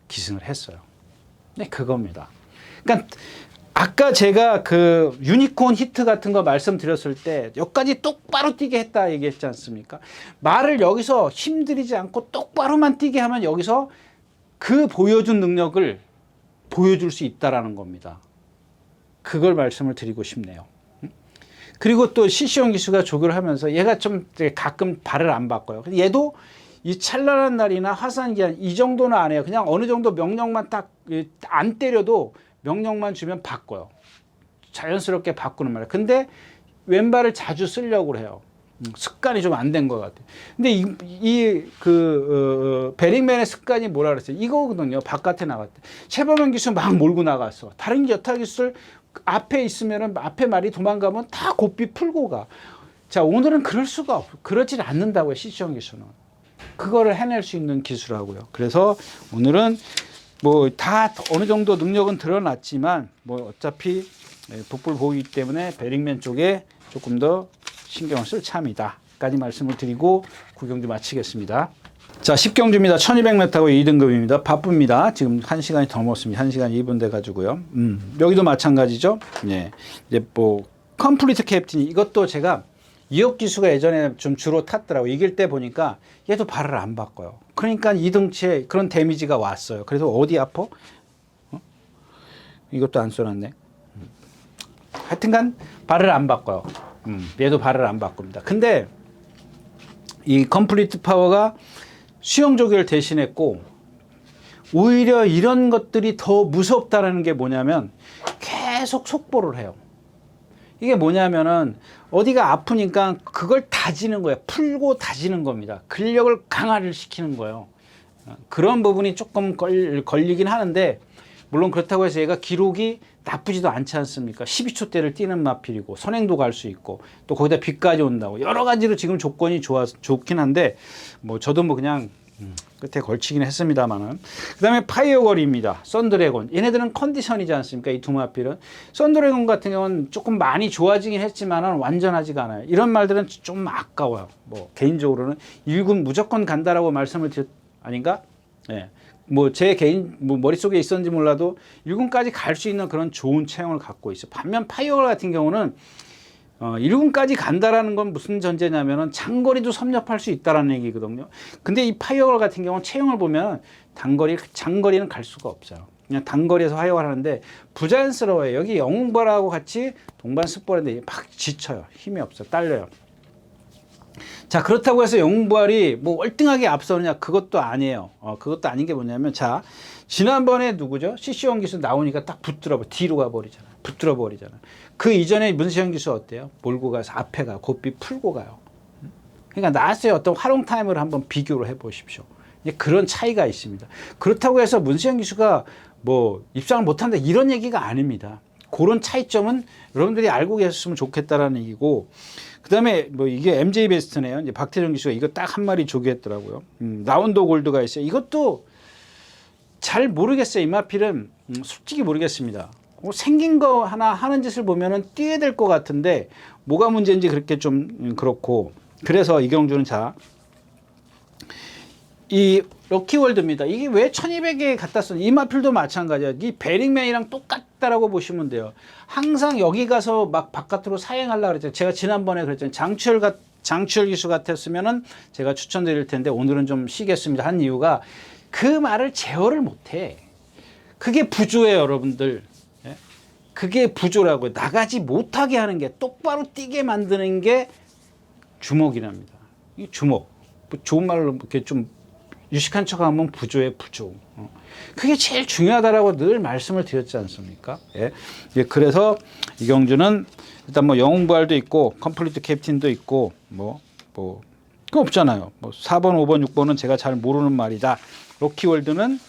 기승을 했어요. 네, 그겁니다. 그러니까 아까 제가 그 유니콘 히트 같은 거 말씀드렸을 때 여기까지 똑바로 뛰게 했다 얘기했지 않습니까? 말을 여기서 힘들이지 않고 똑바로만 뛰게 하면 여기서 그 보여준 능력을 보여줄 수 있다라는 겁니다. 그걸 말씀을 드리고 싶네요. 그리고 또 시시온 기수가 조교를 하면서 얘가 좀 가끔 발을 안 바꿔요. 얘도 이 찬란한 날이나 화산기한 이 정도는 안 해요. 그냥 어느 정도 명령만 딱 안 때려도 명령만 주면 바꿔요. 자연스럽게 바꾸는 말이에요. 근데 왼발을 자주 쓰려고 해요. 습관이 좀 안 된 것 같아요. 근데 베링맨의 습관이 뭐라 그랬어요? 이거거든요. 바깥에 나갈 때. 최범현 기수 막 몰고 나갔어. 다른 여타 기수를 앞에 있으면은 앞에 말이 도망가면 다 고삐 풀고 가. 자, 오늘은 그럴 수가 없어. 그러질 않는다고요. 시시형 기수는. 그거를 해낼 수 있는 기수라고요. 그래서 오늘은 뭐 다 어느 정도 능력은 드러났지만 뭐 어차피 북불 보이기 때문에 베링맨 쪽에 조금 더 신경을 쓸 참이다. 까지 말씀을 드리고 구경주 마치겠습니다. 자, 10경주입니다. 1200m고 2등급입니다. 바쁩니다. 지금 1시간이 더 먹었습니다. 1시간 2분 돼가지고요. 여기도 마찬가지죠. 예. 이제 뭐, 컴플리트 캡틴, 이것도 제가 이혁 기수가 예전에 좀 주로 탔더라고요. 이길 때 보니까 얘도 발을 안 바꿔요. 그러니까 이등치에 그런 데미지가 왔어요. 그래서 어디 아파? 이것도 안 써놨네. 하여튼간 발을 안 바꿔요. 얘도 발을 안 바꿉니다. 근데 이 컴플리트 파워가 수영 조교를 대신했고 오히려 이런 것들이 더 무섭다는 게 뭐냐면 계속 속보를 해요. 이게 뭐냐면은 어디가 아프니까 그걸 다지는 거예요. 풀고 다지는 겁니다. 근력을 강화를 시키는 거예요. 그런 부분이 조금 걸리긴 하는데 물론 그렇다고 해서 얘가 기록이 나쁘지도 않지 않습니까? 12초대를 뛰는 마필이고 선행도 갈 수 있고 또 거기다 비까지 온다고 여러 가지로 지금 조건이 좋긴 한데 뭐 저도 뭐 그냥 끝에 걸치긴 했습니다만은. 그 다음에 파이어걸입니다. 썬드래곤. 얘네들은 컨디션이지 않습니까? 이 두 마필은. 썬드래곤 같은 경우는 조금 많이 좋아지긴 했지만은 완전하지가 않아요. 이런 말들은 좀 아까워요. 뭐, 개인적으로는 1군 무조건 간다라고 말씀을 아닌가? 예. 뭐, 제 개인, 뭐, 머릿속에 있었는지 몰라도 1군까지 갈 수 있는 그런 좋은 체형을 갖고 있어요. 반면 파이어걸 같은 경우는 1군까지 간다라는 건 무슨 전제냐면은 장거리도 섭렵할 수 있다라는 얘기거든요. 근데 이 파이어걸 같은 경우는 체형을 보면 장거리는 갈 수가 없어요. 그냥 단거리에서 화이어걸 하는데 부자연스러워요. 여기 영웅벌하고 같이 동반 습벌인데 막 지쳐요. 힘이 없어. 딸려요. 자, 그렇다고 해서 영웅부활이 뭐 월등하게 앞서느냐? 그것도 아니에요. 그것도 아닌 게 뭐냐면, 자, 지난번에 누구죠? CC1 기수 나오니까 딱 뒤로 가버리잖아. 붙들어 버리잖아. 그 이전에 문세영 기수 어때요? 몰고 가서 앞에 가, 고삐 풀고 가요. 그러니까 나스의 어떤 활용 타임을 한번 비교를 해 보십시오. 그런 차이가 있습니다. 그렇다고 해서 문세영 기수가 뭐 입상을 못한다 이런 얘기가 아닙니다. 그런 차이점은 여러분들이 알고 계셨으면 좋겠다라는 얘기고, 그 다음에 뭐 이게 MJ 베스트네요. 이제 박태정 기수가 이거 딱 한 마리 조교했더라고요. 라운드 골드가 있어요. 이것도 잘 모르겠어요. 이마필은 솔직히 모르겠습니다. 생긴 거 하나 하는 짓을 보면은 뛰어야 될 것 같은데 뭐가 문제인지 그렇게 좀 그렇고, 그래서 이경주는 자, 이 럭키월드입니다. 이게 왜 1200에 갖다 쓴 이마필도 마찬가지야. 이 베링맨이랑 똑같다라고 보시면 돼요. 항상 여기 가서 막 바깥으로 사행하려고 그랬잖아요. 제가 지난번에 그랬잖아요. 장추열 기수 같았으면은 제가 추천드릴 텐데 오늘은 좀 쉬겠습니다 한 이유가, 그 말을 제어를 못해. 그게 부조예요, 여러분들. 그게 부조라고요. 나가지 못하게 하는 게, 똑바로 뛰게 만드는 게 주먹이랍니다. 이 주먹. 뭐 좋은 말로 이렇게 좀 유식한 척 하면 부조의 부조. 그게 제일 중요하다라고 늘 말씀을 드렸지 않습니까? 예. 그래서 이경주는 일단 뭐 영웅부활도 있고, 컴플리트 캡틴도 있고, 그거 없잖아요. 뭐 4번, 5번, 6번은 제가 잘 모르는 말이다. 럭키월드는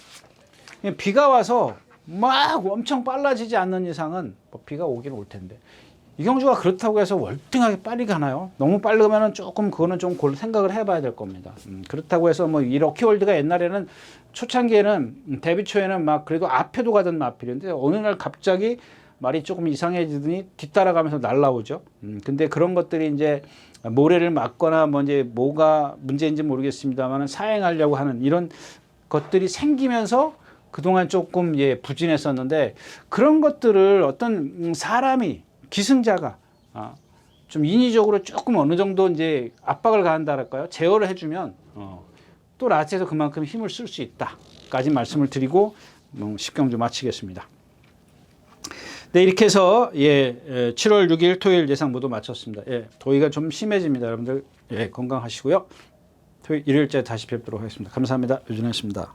비가 와서 막 엄청 빨라지지 않는 이상은 뭐 비가 오긴 올 텐데, 이경주가 그렇다고 해서 월등하게 빨리 가나요? 너무 빨리 가면은 조금 그거는 좀 생각을 해봐야 될 겁니다. 그렇다고 해서 뭐 이 럭키월드가 옛날에는 초창기에는 데뷔 초에는 막 그래도 앞에도 가던 마필인데 어느 날 갑자기 말이 조금 이상해지더니 뒤따라가면서 날라오죠. 근데 그런 것들이 이제 모래를 맞거나 뭐 이제 뭐가 문제인지 모르겠습니다만 사행하려고 하는 이런 것들이 생기면서 그동안 조금 부진했었는데, 그런 것들을 어떤 사람이, 기승자가 좀 인위적으로 조금 어느 정도 이제 압박을 가한다랄까요? 제어를 해주면 또 라스에서 그만큼 힘을 쓸 수 있다까지 말씀을 드리고 10경 좀 마치겠습니다. 네, 이렇게 해서 7월 6일 토요일 예상 모두 마쳤습니다. 더위가 좀 심해집니다. 여러분들 건강하시고요. 토요일 일요일째 다시 뵙도록 하겠습니다. 감사합니다. 유준현이었습니다.